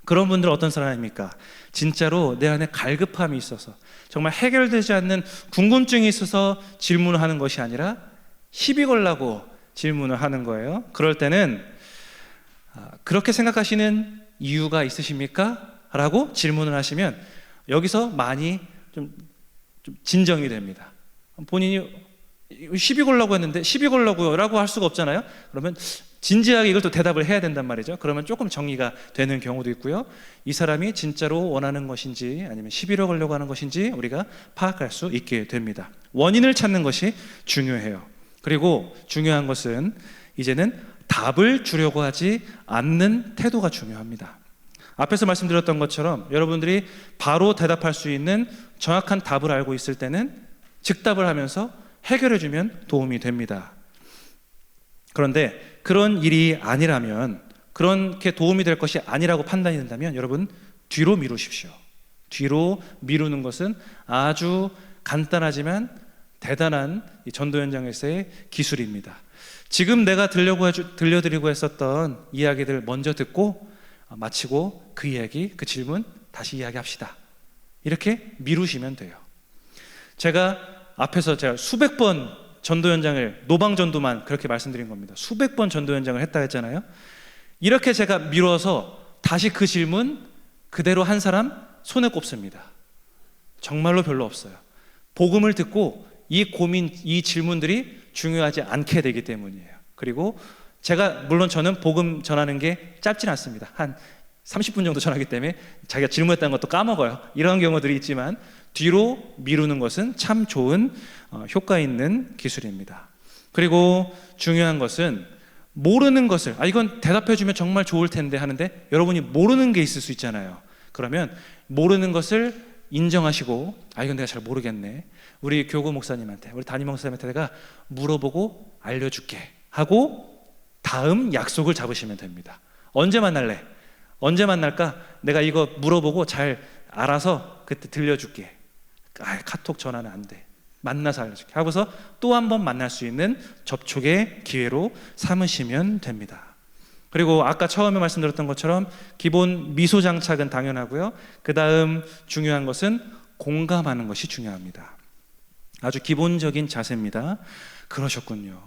그런 분들은 어떤 사람입니까? 진짜로 내 안에 갈급함이 있어서, 정말 해결되지 않는 궁금증이 있어서 질문을 하는 것이 아니라 시비 걸라고 질문을 하는 거예요. 그럴 때는 그렇게 생각하시는 이유가 있으십니까? 라고 질문을 하시면 여기서 많이 좀 진정이 됩니다. 본인이 시비 걸라고 했는데 시비 걸라고요 라고 할 수가 없잖아요. 그러면 진지하게 이걸 또 대답을 해야 된단 말이죠. 그러면 조금 정리가 되는 경우도 있고요. 이 사람이 진짜로 원하는 것인지 아니면 시비를 걸려고 하는 것인지 우리가 파악할 수 있게 됩니다. 원인을 찾는 것이 중요해요. 그리고 중요한 것은 이제는 답을 주려고 하지 않는 태도가 중요합니다. 앞에서 말씀드렸던 것처럼 여러분들이 바로 대답할 수 있는 정확한 답을 알고 있을 때는 즉답을 하면서 해결해주면 도움이 됩니다. 그런데 그런 일이 아니라면, 그렇게 도움이 될 것이 아니라고 판단이 된다면 여러분 뒤로 미루십시오. 뒤로 미루는 것은 아주 간단하지만 대단한 이 전도 현장에서의 기술입니다. 지금 내가 들려드리고 했었던 이야기들 먼저 듣고 마치고 그 이야기, 그 질문 다시 이야기합시다. 이렇게 미루시면 돼요. 제가 앞에서 수백 번 전도 현장을, 노방 전도만 그렇게 말씀드린 겁니다. 수백 번 전도 현장을 했다 했잖아요. 이렇게 제가 미뤄서 다시 그 질문 그대로 한 사람 손에 꼽습니다. 정말로 별로 없어요. 복음을 듣고 이 고민, 이 질문들이 중요하지 않게 되기 때문이에요. 그리고 제가 물론 저는 복음 전하는 게 짧진 않습니다. 한 30분 정도 전하기 때문에 자기가 질문했다는 것도 까먹어요. 이런 경우들이 있지만 뒤로 미루는 것은 참 좋은 효과 있는 기술입니다. 그리고 중요한 것은 모르는 것을 이건 대답해 주면 정말 좋을 텐데 하는데 여러분이 모르는 게 있을 수 있잖아요. 그러면 모르는 것을 인정하시고 이건 내가 잘 모르겠네. 우리 교구 목사님한테, 우리 담임 목사님한테 내가 물어보고 알려줄게 하고 다음 약속을 잡으시면 됩니다. 언제 만날래? 언제 만날까? 내가 이거 물어보고 잘 알아서 그때 들려줄게. 카톡 전화는 안 돼. 만나서 알려줄게 하고서 또 한 번 만날 수 있는 접촉의 기회로 삼으시면 됩니다. 그리고 아까 처음에 말씀드렸던 것처럼 기본 미소 장착은 당연하고요. 그 다음 중요한 것은 공감하는 것이 중요합니다. 아주 기본적인 자세입니다. 그러셨군요.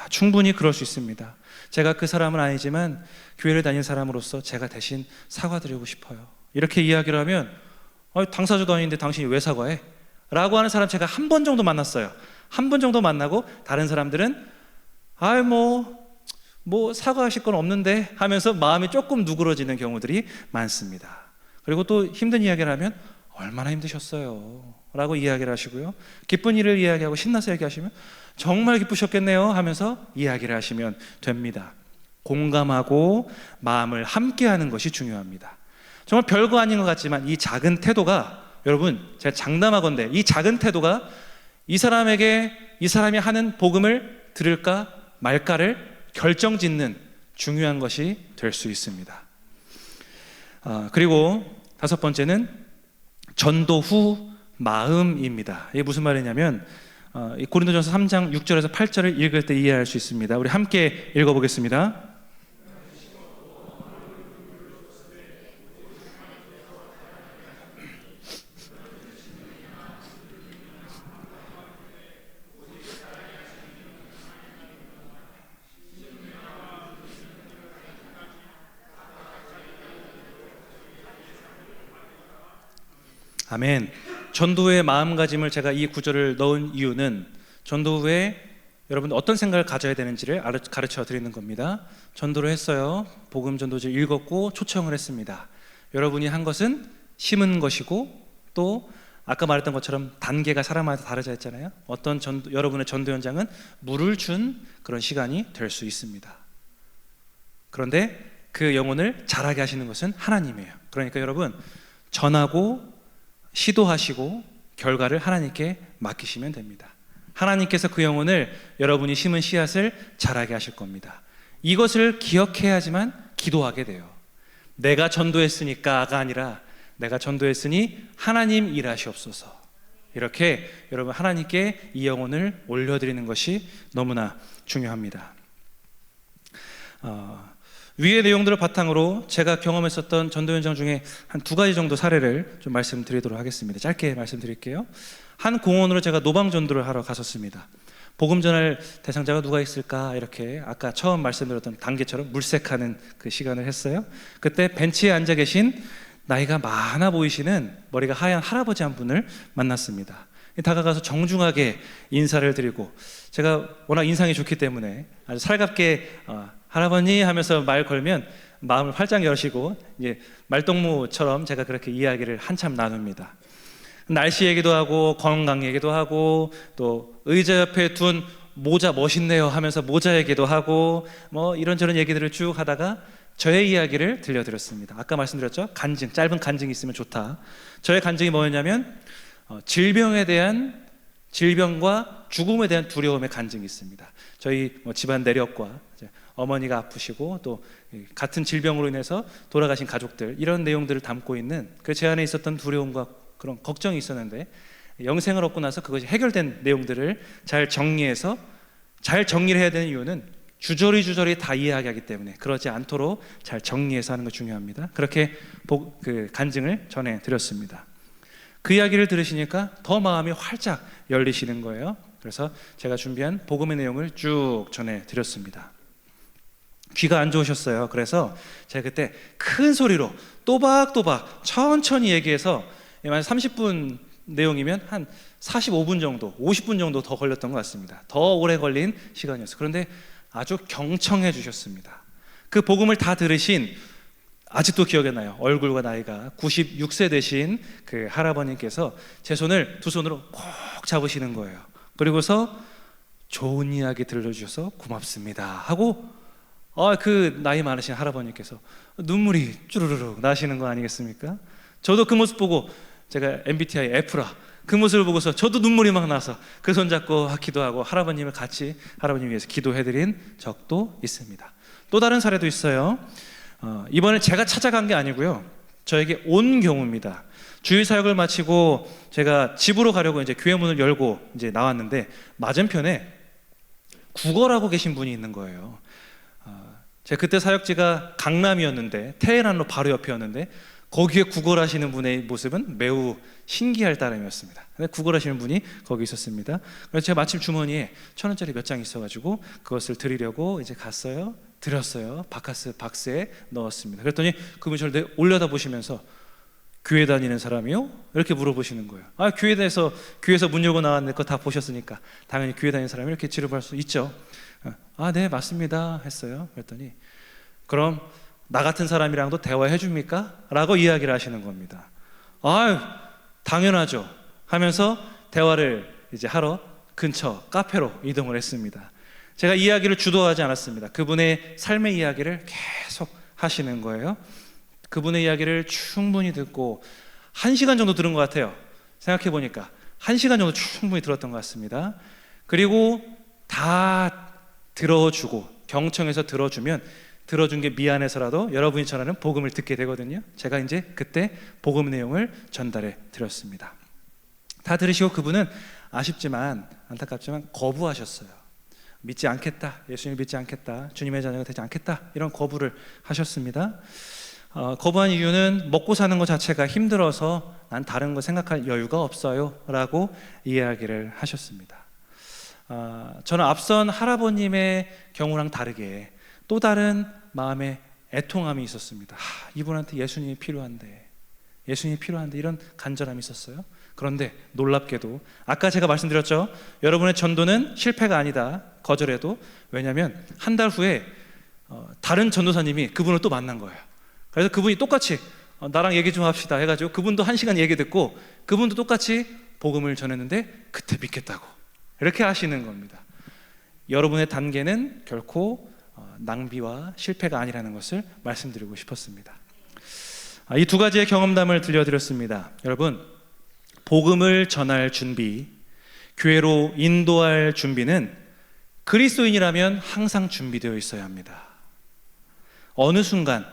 충분히 그럴 수 있습니다. 제가 그 사람은 아니지만 교회를 다니는 사람으로서 제가 대신 사과드리고 싶어요. 이렇게 이야기를 하면 당사자도 아닌데 당신이 왜 사과해? 라고 하는 사람 제가 한 번 정도 만났어요. 한 번 정도 만나고 다른 사람들은 뭐 사과하실 건 없는데 하면서 마음이 조금 누그러지는 경우들이 많습니다. 그리고 또 힘든 이야기를 하면 얼마나 힘드셨어요 라고 이야기를 하시고요. 기쁜 일을 이야기하고 신나서 얘기하시면 정말 기쁘셨겠네요 하면서 이야기를 하시면 됩니다. 공감하고 마음을 함께하는 것이 중요합니다. 정말 별거 아닌 것 같지만 이 작은 태도가, 여러분 제가 장담하건대 이 작은 태도가 이 사람이 하는 복음을 들을까 말까를 결정짓는 중요한 것이 될 수 있습니다. 그리고 다섯 번째는 전도 후 마음입니다. 이게 무슨 말이냐면 고린도전서 3장 6절에서 8절을 읽을 때 이해할 수 있습니다. 우리 함께 읽어보겠습니다. 아멘. 전도 후의 마음가짐을 제가 이 구절을 넣은 이유는 전도 후에 여러분 어떤 생각을 가져야 되는지를 가르쳐 드리는 겁니다. 전도를 했어요. 복음 전도지를 읽었고 초청을 했습니다. 여러분이 한 것은 심은 것이고 또 아까 말했던 것처럼 단계가 사람마다 다르자 했잖아요. 여러분의 전도 현장은 물을 준 그런 시간이 될 수 있습니다. 그런데 그 영혼을 자라게 하시는 것은 하나님이에요. 그러니까 여러분 전하고 시도하시고 결과를 하나님께 맡기시면 됩니다. 하나님께서 그 영혼을 여러분이 심은 씨앗을 자라게 하실 겁니다. 이것을 기억해야지만 기도하게 돼요. 내가 전도했으니까가 아니라 내가 전도했으니 하나님 일하시옵소서. 이렇게 여러분 하나님께 이 영혼을 올려드리는 것이 너무나 중요합니다. 위의 내용들을 바탕으로 제가 경험했었던 전도 현장 중에 한 2가지 정도 사례를 좀 말씀드리도록 하겠습니다. 짧게 말씀드릴게요. 한 공원으로 제가 노방 전도를 하러 갔었습니다. 복음 전할 대상자가 누가 있을까 이렇게 아까 처음 말씀드렸던 단계처럼 물색하는 그 시간을 했어요. 그때 벤치에 앉아 계신 나이가 많아 보이시는 머리가 하얀 할아버지 한 분을 만났습니다. 다가가서 정중하게 인사를 드리고 제가 워낙 인상이 좋기 때문에 아주 살갑게 할아버니 하면서 말 걸면 마음을 활짝 여시고 이제 말동무처럼 제가 그렇게 이야기를 한참 나눕니다. 날씨 얘기도 하고 건강 얘기도 하고 또 의자 옆에 둔 모자 멋있네요 하면서 모자 얘기도 하고 뭐 이런저런 얘기들을 쭉 하다가 저의 이야기를 들려드렸습니다. 아까 말씀드렸죠? 간증, 짧은 간증이 있으면 좋다. 저의 간증이 뭐였냐면 질병과 죽음에 대한 두려움의 간증이 있습니다. 저희 집안 내력과 어머니가 아프시고 또 같은 질병으로 인해서 돌아가신 가족들 이런 내용들을 담고 있는 그 제 안에 있었던 두려움과 그런 걱정이 있었는데 영생을 얻고 나서 그것이 해결된 내용들을 잘 정리해서 잘 정리를 해야 되는 이유는 주저리 다 이야기하기 때문에 그러지 않도록 잘 정리해서 하는 거 중요합니다. 그렇게 그 간증을 전해드렸습니다. 그 이야기를 들으시니까 더 마음이 활짝 열리시는 거예요. 그래서 제가 준비한 복음의 내용을 쭉 전해드렸습니다. 귀가 안 좋으셨어요. 그래서 제가 그때 큰 소리로 또박또박 천천히 얘기해서 만약 30분 내용이면 한 45분 정도, 50분 정도 더 걸렸던 것 같습니다. 더 오래 걸린 시간이었어요. 그런데 아주 경청해 주셨습니다. 그 복음을 다 들으신, 아직도 기억이 나요, 얼굴과 나이가 96세 되신 그 할아버님께서 제 손을 두 손으로 꼭 잡으시는 거예요. 그리고서 좋은 이야기 들려주셔서 고맙습니다 하고 그 나이 많으신 할아버님께서 눈물이 쭈르르륵 나시는 거 아니겠습니까? 저도 그 모습 보고, 제가 MBTI F라, 그 모습을 보고서 저도 눈물이 막 나서 그 손 잡고 기도하고 할아버님을 같이 할아버님 위해서 기도해드린 적도 있습니다. 또 다른 사례도 있어요. 이번에 제가 찾아간 게 아니고요, 저에게 온 경우입니다. 주일 사역을 마치고 제가 집으로 가려고 이제 교회 문을 열고 이제 나왔는데 맞은편에 구걸하고 계신 분이 있는 거예요. 제가 그때 사역지가 강남이었는데 테헤란로 바로 옆이었는데 거기에 구걸하시는 분의 모습은 매우 신기할 따름이었습니다. 근데 구걸하시는 분이 거기 있었습니다. 그래서 제가 마침 주머니에 1,000원짜리 몇 장 있어가지고 그것을 드리려고 이제 갔어요. 드렸어요. 박스에 넣었습니다. 그랬더니 그분이 저를 올려다 보시면서 교회 다니는 사람이요? 이렇게 물어보시는 거예요. 교회에서 문 열고 나왔는데 그거 다 보셨으니까 당연히 교회 다니는 사람이 이렇게 지르할 수 있죠. 네 맞습니다 했어요. 그랬더니 그럼 나 같은 사람이랑도 대화해 줍니까? 라고 이야기를 하시는 겁니다. 당연하죠 하면서 대화를 이제 하러 근처 카페로 이동을 했습니다. 제가 이야기를 주도하지 않았습니다. 그분의 삶의 이야기를 계속 하시는 거예요. 그분의 이야기를 충분히 듣고 1시간 정도 들은 것 같아요. 생각해 보니까 1시간 정도 충분히 들었던 것 같습니다. 그리고 다 들어주고, 경청해서 들어주면 들어준 게 미안해서라도 여러분이 전하는 복음을 듣게 되거든요. 제가 이제 그때 복음 내용을 전달해 드렸습니다. 다 들으시고 그분은 아쉽지만 안타깝지만 거부하셨어요. 믿지 않겠다, 예수님을 믿지 않겠다, 주님의 자녀가 되지 않겠다, 이런 거부를 하셨습니다. 거부한 이유는 먹고 사는 것 자체가 힘들어서 난 다른 거 생각할 여유가 없어요 라고 이야기를 하셨습니다. 저는 앞선 할아버님의 경우랑 다르게 또 다른 마음의 애통함이 있었습니다. 이분한테 예수님이 필요한데 이런 간절함이 있었어요. 그런데 놀랍게도 아까 제가 말씀드렸죠, 여러분의 전도는 실패가 아니다, 거절해도. 왜냐하면 한 달 후에 다른 전도사님이 그분을 또 만난 거예요. 그래서 그분이 똑같이 나랑 얘기 좀 합시다 해가지고 그분도 1시간 얘기 듣고 그분도 똑같이 복음을 전했는데 그때 믿겠다고 이렇게 하시는 겁니다. 여러분의 단계는 결코 낭비와 실패가 아니라는 것을 말씀드리고 싶었습니다. 이 두 가지의 경험담을 들려드렸습니다. 여러분, 복음을 전할 준비, 교회로 인도할 준비는 그리스도인이라면 항상 준비되어 있어야 합니다. 어느 순간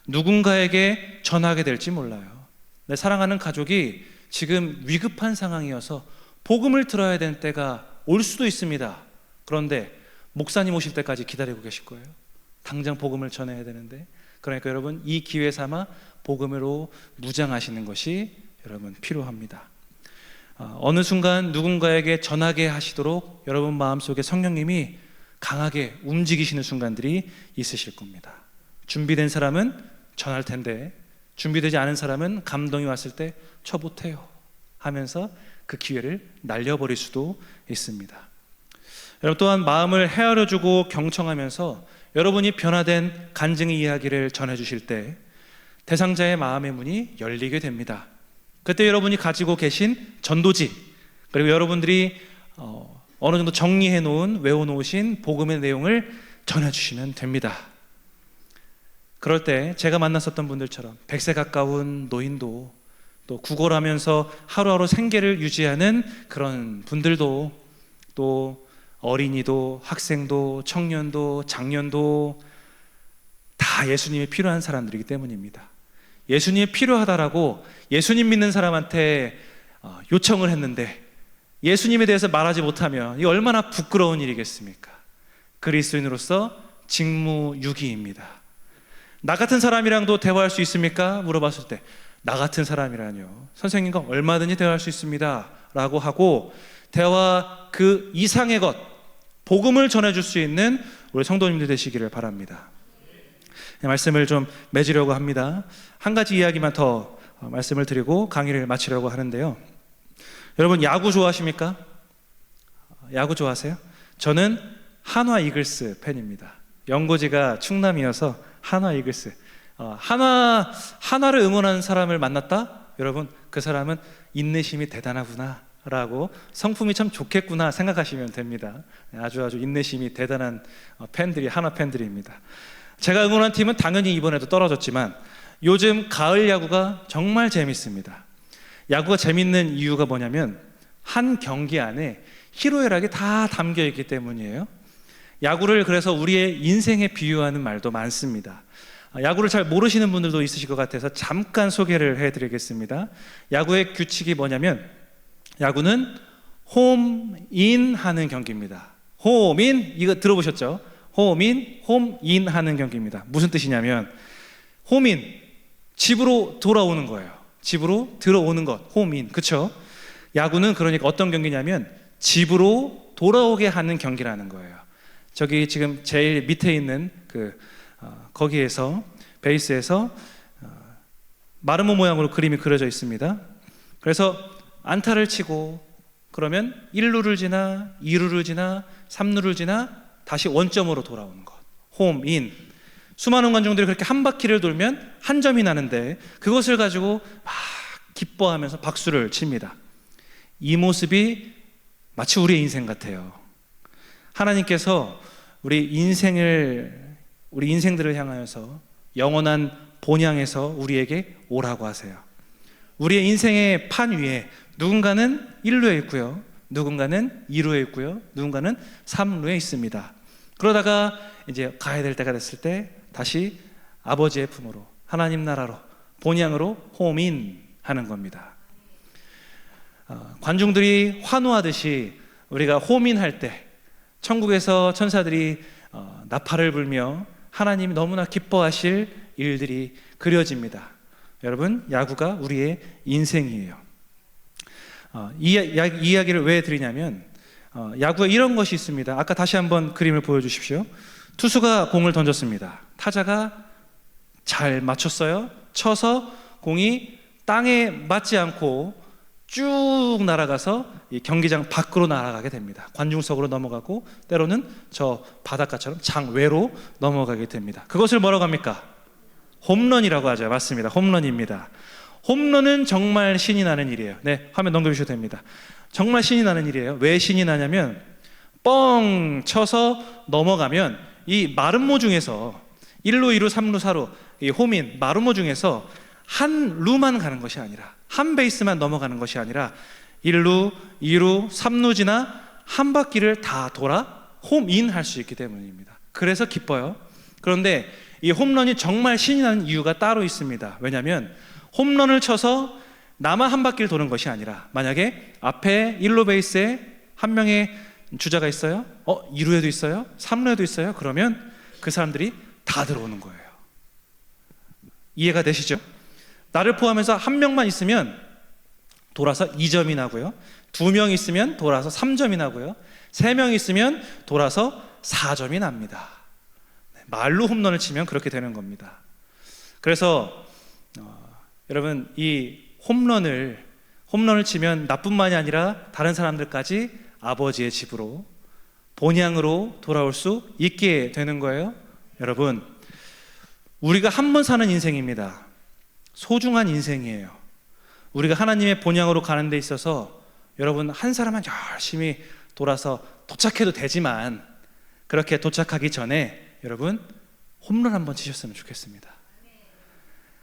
누군가에게 전하게 될지 몰라요. 내 사랑하는 가족이 지금 위급한 상황이어서 복음을 들어야 되는 때가 올 수도 있습니다. 그런데 목사님 오실 때까지 기다리고 계실 거예요. 당장 복음을 전해야 되는데. 그러니까 여러분, 이 기회 삼아 복음으로 무장하시는 것이 여러분 필요합니다. 어느 순간 누군가에게 전하게 하시도록 여러분 마음속에 성령님이 강하게 움직이시는 순간들이 있으실 겁니다. 준비된 사람은 전할 텐데 준비되지 않은 사람은 감동이 왔을 때 저 못해요 하면서 그 기회를 날려버릴 수도 있습니다. 여러분 또한 마음을 헤아려주고 경청하면서 여러분이 변화된 간증의 이야기를 전해주실 때 대상자의 마음의 문이 열리게 됩니다. 그때 여러분이 가지고 계신 전도지, 그리고 여러분들이 어느 정도 정리해 놓은, 외워 놓으신 복음의 내용을 전해주시면 됩니다. 그럴 때 제가 만났었던 분들처럼 100세 가까운 노인도, 또 구걸하면서 하루하루 생계를 유지하는 그런 분들도, 또 어린이도, 학생도, 청년도, 장년도 다 예수님이 필요한 사람들이기 때문입니다. 예수님이 필요하다라고 예수님 믿는 사람한테 요청을 했는데 예수님에 대해서 말하지 못하면 이 얼마나 부끄러운 일이겠습니까? 그리스도인으로서 직무유기입니다. 나 같은 사람이랑도 대화할 수 있습니까? 물어봤을 때 나 같은 사람이라뇨, 선생님과 얼마든지 대화할 수 있습니다 라고 하고, 대화 그 이상의 것, 복음을 전해줄 수 있는 우리 성도님들 되시기를 바랍니다. 말씀을 좀 맺으려고 합니다. 한 가지 이야기만 더 말씀을 드리고 강의를 마치려고 하는데요. 여러분, 야구 좋아하십니까? 야구 좋아하세요? 저는 한화 이글스 팬입니다. 연고지가 충남이어서 한화 이글스. 한화를 응원하는 사람을 만났다? 여러분, 그 사람은 인내심이 대단하구나 라고, 성품이 참 좋겠구나 생각하시면 됩니다. 아주 인내심이 대단한 팬들이 한화 팬들입니다. 제가 응원한 팀은 당연히 이번에도 떨어졌지만 요즘 가을 야구가 정말 재밌습니다. 야구가 재밌는 이유가 뭐냐면 한 경기 안에 희로애락이 다 담겨 있기 때문이에요. 야구를 그래서 우리의 인생에 비유하는 말도 많습니다. 야구를 잘 모르시는 분들도 있으실 것 같아서 잠깐 소개를 해드리겠습니다. 야구의 규칙이 뭐냐면 야구는 홈인 하는 경기입니다. 홈인, 이거 들어보셨죠? 홈인 하는 경기입니다. 무슨 뜻이냐면 홈인, 집으로 돌아오는 거예요. 집으로 들어오는 것, 홈인, 그쵸? 야구는 그러니까 어떤 경기냐면 집으로 돌아오게 하는 경기라는 거예요. 저기 지금 제일 밑에 있는 거기에서 베이스에서 마르모 모양으로 그림이 그려져 있습니다. 그래서 안타를 치고 그러면 1루를 지나 2루를 지나 3루를 지나 다시 원점으로 돌아오는 것, 홈인. 수많은 관중들이 그렇게 한 바퀴를 돌면 한 점이 나는데 그것을 가지고 막 기뻐하면서 박수를 칩니다. 이 모습이 마치 우리의 인생 같아요. 하나님께서 우리 인생들을 향하여서 영원한 본향에서 우리에게 오라고 하세요. 우리의 인생의 판 위에 누군가는 1루에 있고요, 누군가는 2루에 있고요, 누군가는 3루에 있습니다. 그러다가 이제 가야 될 때가 됐을 때 다시 아버지의 품으로, 하나님 나라로, 본향으로 홈인 하는 겁니다. 관중들이 환호하듯이 우리가 홈인 할 때 천국에서 천사들이 나팔을 불며 하나님이 너무나 기뻐하실 일들이 그려집니다. 여러분, 야구가 우리의 인생이에요. 이 이야기를 왜 드리냐면 야구에 이런 것이 있습니다. 아까 다시 한번 그림을 보여주십시오. 투수가 공을 던졌습니다. 타자가 잘 맞췄어요. 쳐서 공이 땅에 맞지 않고 쭉 날아가서 이 경기장 밖으로 날아가게 됩니다. 관중석으로 넘어가고 때로는 저 바닷가처럼 장외로 넘어가게 됩니다. 그것을 뭐라고 합니까? 홈런이라고 하죠. 맞습니다. 홈런입니다. 홈런은 정말 신이 나는 일이에요. 네, 화면 넘겨주셔도 됩니다. 정말 신이 나는 일이에요. 왜 신이 나냐면 뻥 쳐서 넘어가면 이 마름모 중에서 1루, 2루, 3루, 4루 이 홈인 마름모 중에서 한 루만 가는 것이 아니라, 한 베이스만 넘어가는 것이 아니라 1루, 2루, 3루 지나 한 바퀴를 다 돌아 홈인 할 수 있기 때문입니다. 그래서 기뻐요. 그런데 이 홈런이 정말 신이 나는 이유가 따로 있습니다. 왜냐하면 홈런을 쳐서 나만 한 바퀴를 도는 것이 아니라, 만약에 앞에 1루 베이스에 한 명의 주자가 있어요, 2루에도 있어요, 3루에도 있어요, 그러면 그 사람들이 다 들어오는 거예요. 이해가 되시죠? 나를 포함해서 한 명만 있으면 돌아서 2점이 나고요, 2명 있으면 돌아서 3점이 나고요, 3명 있으면 돌아서 4점이 납니다. 말로 홈런을 치면 그렇게 되는 겁니다. 그래서 여러분, 이 홈런을 치면 나뿐만이 아니라 다른 사람들까지 아버지의 집으로, 본향으로 돌아올 수 있게 되는 거예요. 여러분, 우리가 한 번 사는 인생입니다. 소중한 인생이에요. 우리가 하나님의 본향으로 가는 데 있어서 여러분, 한 사람은 열심히 돌아서 도착해도 되지만 그렇게 도착하기 전에 여러분 홈런 한번 치셨으면 좋겠습니다.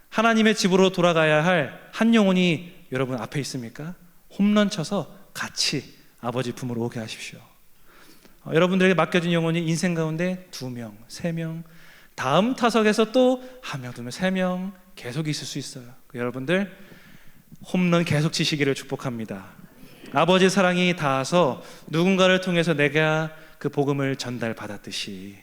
하나님의 집으로 돌아가야 할 한 영혼이 여러분 앞에 있습니까? 홈런 쳐서 같이 아버지 품으로 오게 하십시오. 여러분들에게 맡겨진 영혼이 인생 가운데 2명, 3명, 다음 타석에서 또 1명, 2명, 3명 계속 있을 수 있어요. 여러분들 홈런 계속 치시기를 축복합니다. 아버지의 사랑이 닿아서 누군가를 통해서 내가 그 복음을 전달받았듯이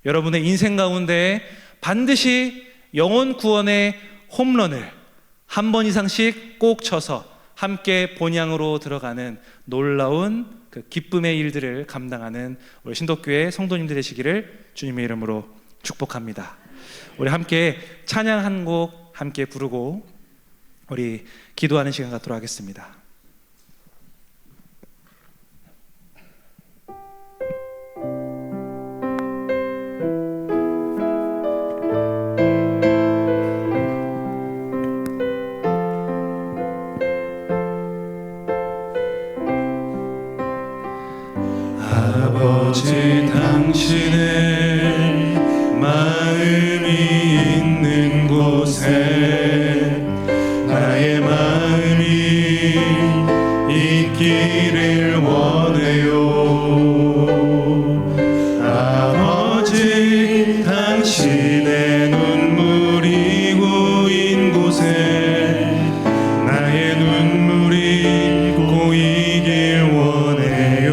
여러분의 인생 가운데 반드시 영혼 구원의 홈런을 한 번 이상씩 꼭 쳐서 함께 본향으로 들어가는 놀라운 그 기쁨의 일들을 감당하는 우리 신덕교회 성도님들 되시기를 주님의 이름으로 축복합니다. 우리 함께 찬양 한 곡 함께 부르고 우리 기도하는 시간 갖도록 하겠습니다. 아버지 당신의 마음이 있는 곳에 나의 마음이 있기를 원해요. 아버지 당신의 눈물이 고인 곳에 나의 눈물이 고이길 원해요.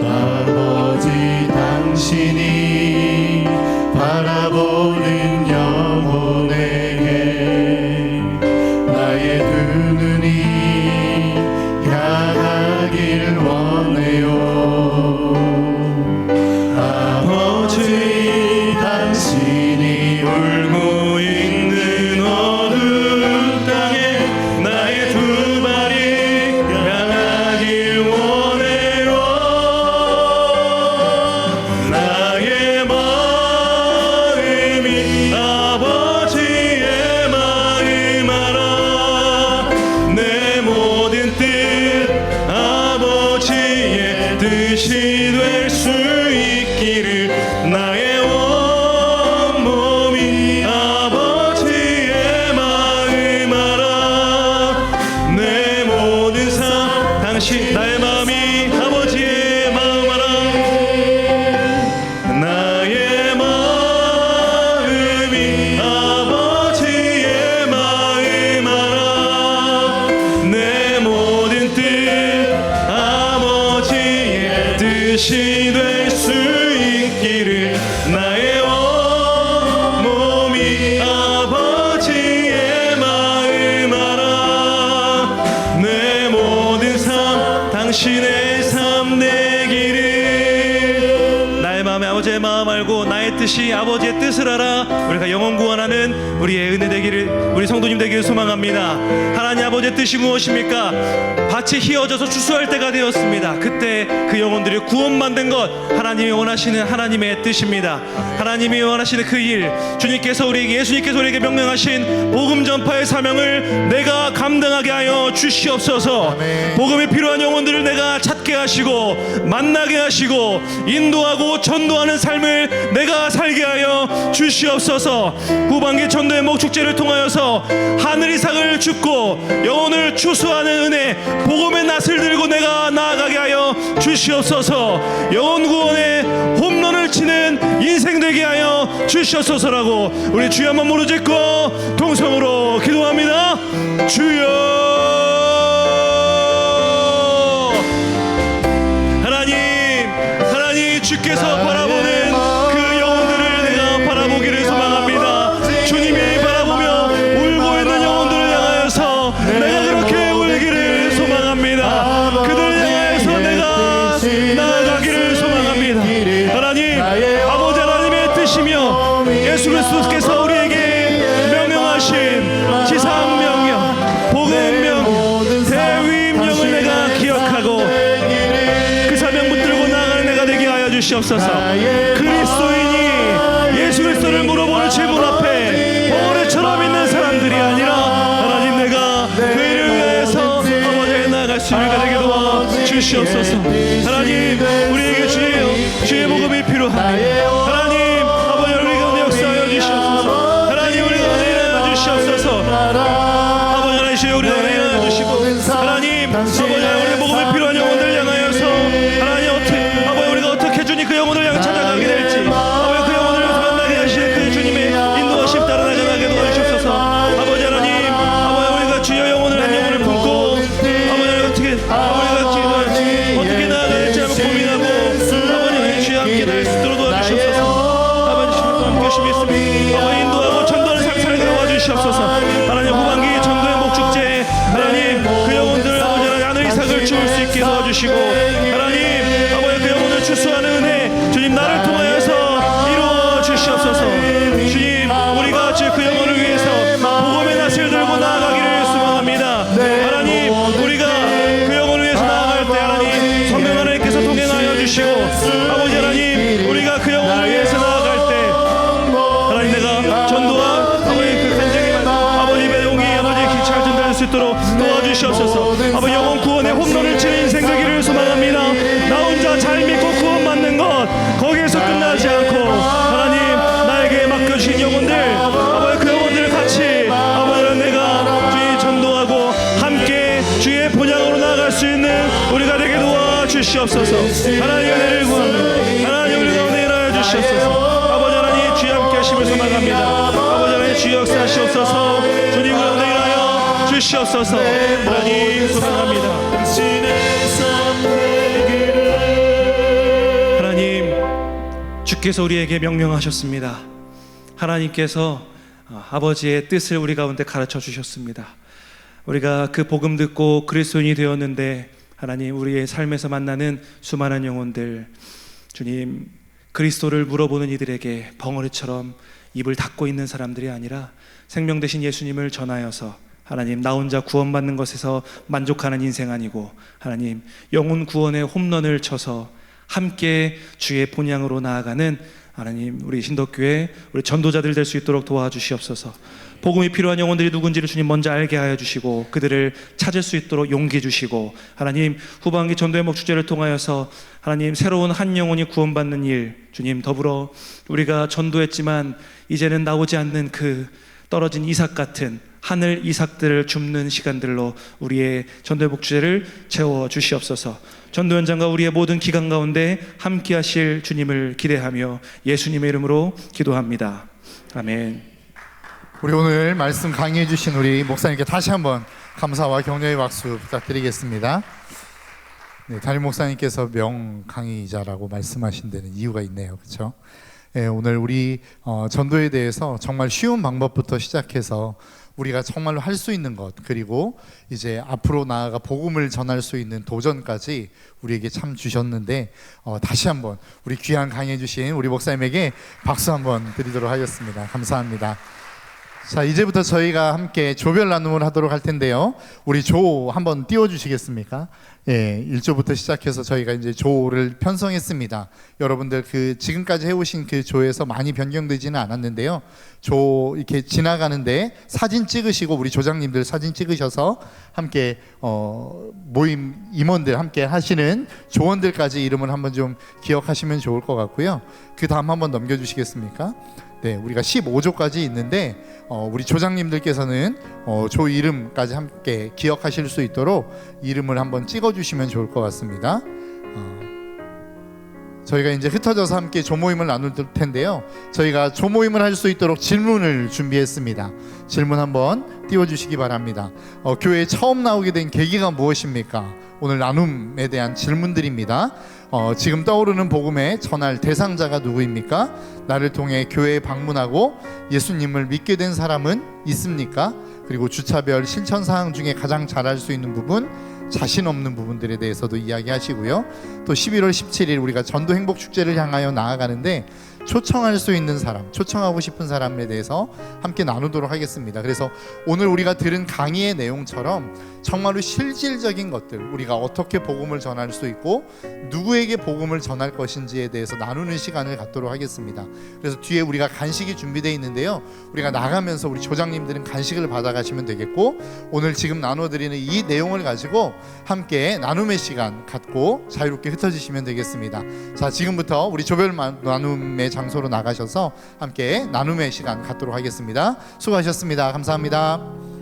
아버지 당신이 바라보는 영혼에게 나의 두 눈이 향하길 원해요. 아버지 당신이 울고 있는 어두운 땅에 나의 두 발이 향하길 원해요. 나의 마음이 아버지의 마음 알아. 내 모든 뜻 아버지의 뜻이 될 수 있기를 나의 온몸이 아버지의 마음 알아. 내 모든 삶 당신 나의 마음이 아버지의 마음 알아. 나의 마음이 아버지의 마음 알아. 내 모든 뜻 아버지의 뜻이 될 수 있기를 나의 온몸이 아버지의 마음 알아. 내 모든 삶 당신의 삶 되기를. 나의 마음에 아버지의 마음 알고 나의 뜻이 아버지의 뜻을 알아. 우리가 영원 구원하는 우리의 은혜 되기를, 우리 성도님 되기를 소망합니다. 하나님 아버지의 뜻이 무엇입니까? 밭이 휘어져서 추수할 때가 되었습니다. 그때 그 영혼들이 구원받는 것, 하나님이 원하시는 하나님의 뜻입니다. 하나님이 원하시는 그 일, 주님께서 우리에게, 예수님께서 우리에게 명령하신 복음 전파의 사명을 내가 감당하게 하여 주시옵소서. 아멘. 복음이 필요한 영혼들을 내가 찾게 하시고 만나게 하시고 인도하고 전도하는 삶을 내가 살게 하여 주시옵소서. 후반기 전도의 목축제를 통하여서 하늘 이상을 줍고 영혼을 추수하는 은혜, 복음의 낫을 들고 내가 나아가게 하여 주시옵소서. 영혼 구원의 홈런을 치는 인생 되게 하여 주시옵소서라고 우리 주여 한번 부르짖고 동성으로 기도합니다. 주여. 하나님 주께서 바라보는 그 영혼들을 내가 바라보기를 소망합니다. 주님이 바라보며 울고 있는 영혼들을 향하여서 내가 그렇게 울기를 소망합니다. 그들을 향하여서 내가 나아가기를 소망합니다. 하나님, 아버지 하나님의 뜻이며 예수 그리스도께서 우리에게 명령하신 지상명령, 복음명령, 대위임령을 내가 기억하고 그 사명 붙들고 나아가는 내가 되게 하여 주시옵소서. 그리스도인이 예수 그리스도를 물어보는 질문 앞에 어뢰처럼 있는 사람들이 아니라 하나님, 내가 그 일을 위해서 아버지에게 나아갈 수 있는 되게 도와주시옵소서. 하나님, 우리에게 주의 복음이 필요합니다. 하나님, 아버지 우리 가운데 역사하여 주시옵소서. 하나님, 우리 가운데 일어나 주시옵소서. 아버지 하나님, 주여 우리 가운데 일어나 주시고 하나님, 아버지 우리 복음이 필요한 영혼들 향하여서 하나님, 아버지 우리가 어떻게 주님 그 영혼을 향해 찾아가게 될지, 아버지 그 영혼을 만나게 하시는 그 주님의 인도하심 따라 나아가게 도와주시옵소서. 아버지 하나님, 아버지 우리가 주여 영혼을 한 영혼을 품고 아버지 어떻게 나아가야 될지 한번 고민하고 아버지 주여 함께 될 수 있도록 도와주시옵소서. 아버지 주님과 함께 하심이 있습니다. 아버지 인도하고 전도하는 삶 살게 도와주시옵소서. 하나님, 후반기 전도의 목축제 하나님, 그 영혼들 아버지 하나님 하늘 이삭을 주울 수 있게 도와주시고 하나님, 아버지 그 영혼을 추수하는 은혜 주님 나를 통하여서 주시옵소서. 아버지 영혼 구원의 홈런을 치는 인생 되기를 소망합니다. 나 혼자 잘 믿고 구원받는 것 거기에서 끝나지 않고 하나님 나에게 맡겨주신 영혼들 아버지 그 영혼들을 같이 아버지는 내가 주의 전도하고 함께 주의 본향으로 나아갈 수 있는 우리가 되게 도와주시옵소서. 하나님 은혜를 구합니다. 하나님 우리 가운데 일하여 주시옵소서. 아버지 하나님 주의 함께 하심을 소망합니다. 아버지 하나님 주의 역사하시옵소서. 주님 가운데 일하여 주시옵소서. 하나님 소망합니다. 하나님 주께서 우리에게 명령하셨습니다. 하나님께서 아버지의 뜻을 우리 가운데 가르쳐 주셨습니다. 우리가 그 복음 듣고 그리스도인이 되었는데 하나님 우리의 삶에서 만나는 수많은 영혼들 주님 그리스도를 물어보는 이들에게 벙어리처럼 입을 닫고 있는 사람들이 아니라 생명 되신 예수님을 전하여서 하나님 나 혼자 구원받는 것에서 만족하는 인생 아니고 하나님 영혼 구원의 홈런을 쳐서 함께 주의 본향으로 나아가는 하나님 우리 신덕교회 우리 전도자들 될 수 있도록 도와주시옵소서. 복음이 필요한 영혼들이 누군지를 주님 먼저 알게 하여 주시고 그들을 찾을 수 있도록 용기 주시고 하나님 후반기 전도의 목축제를 통하여서 하나님 새로운 한 영혼이 구원받는 일 주님 더불어 우리가 전도했지만 이제는 나오지 않는 그 떨어진 이삭 같은 하늘 이삭들을 줍는 시간들로 우리의 전도의 목축제를 채워 주시옵소서. 전도 현장과 우리의 모든 기간 가운데 함께 하실 주님을 기대하며 예수님의 이름으로 기도합니다. 아멘. 우리 오늘 말씀 강의해 주신 우리 목사님께 다시 한번 감사와 격려의 박수 부탁드리겠습니다. 네, 담임 목사님께서 명강의자라고 말씀하신 데는 이유가 있네요. 그렇죠? 네, 오늘 우리 전도에 대해서 정말 쉬운 방법부터 시작해서 우리가 정말로 할 수 있는 것 그리고 이제 앞으로 나아가 복음을 전할 수 있는 도전까지 우리에게 참 주셨는데 다시 한번 우리 귀한 강의해 주신 우리 목사님에게 박수 한번 드리도록 하겠습니다. 감사합니다. 자, 이제부터 저희가 함께 조별 나눔을 하도록 할 텐데요. 우리 조 한번 띄워주시겠습니까? 예, 1조부터 시작해서 저희가 이제 조를 편성했습니다. 여러분들 그 지금까지 해오신 그 조에서 많이 변경되지는 않았는데요. 조 이렇게 지나가는데 사진 찍으시고 우리 조장님들 사진 찍으셔서 함께 모임 임원들 함께 하시는 조원들까지 이름을 한번 좀 기억하시면 좋을 것 같고요. 그 다음 한번 넘겨주시겠습니까? 네, 우리가 15조까지 있는데 우리 조장님들께서는 조 이름까지 함께 기억하실 수 있도록 이름을 한번 찍어주시면 좋을 것 같습니다. 저희가 이제 흩어져서 함께 조모임을 나눌 텐데요. 저희가 조모임을 할 수 있도록 질문을 준비했습니다. 질문 한번 띄워주시기 바랍니다. 교회에 처음 나오게 된 계기가 무엇입니까? 오늘 나눔에 대한 질문들입니다. 지금 떠오르는 복음의 전할 대상자가 누구입니까? 나를 통해 교회에 방문하고 예수님을 믿게 된 사람은 있습니까? 그리고 주차별 실천사항 중에 가장 잘할 수 있는 부분, 자신 없는 부분들에 대해서도 이야기하시고요. 또 11월 17일 우리가 전도 행복 축제를 향하여 나아가는데 초청할 수 있는 사람, 초청하고 싶은 사람에 대해서 함께 나누도록 하겠습니다. 그래서 오늘 우리가 들은 강의의 내용처럼 정말로 실질적인 것들, 우리가 어떻게 복음을 전할 수 있고 누구에게 복음을 전할 것인지에 대해서 나누는 시간을 갖도록 하겠습니다. 그래서 뒤에 우리가 간식이 준비되어 있는데요. 우리가 나가면서 우리 조장님들은 간식을 받아가시면 되겠고, 오늘 지금 나눠드리는 이 내용을 가지고 함께 나눔의 시간 갖고 자유롭게 흩어지시면 되겠습니다. 자, 지금부터 우리 조별 나눔의 장소로 나가셔서 함께 나눔의 시간 갖도록 하겠습니다. 수고하셨습니다. 감사합니다.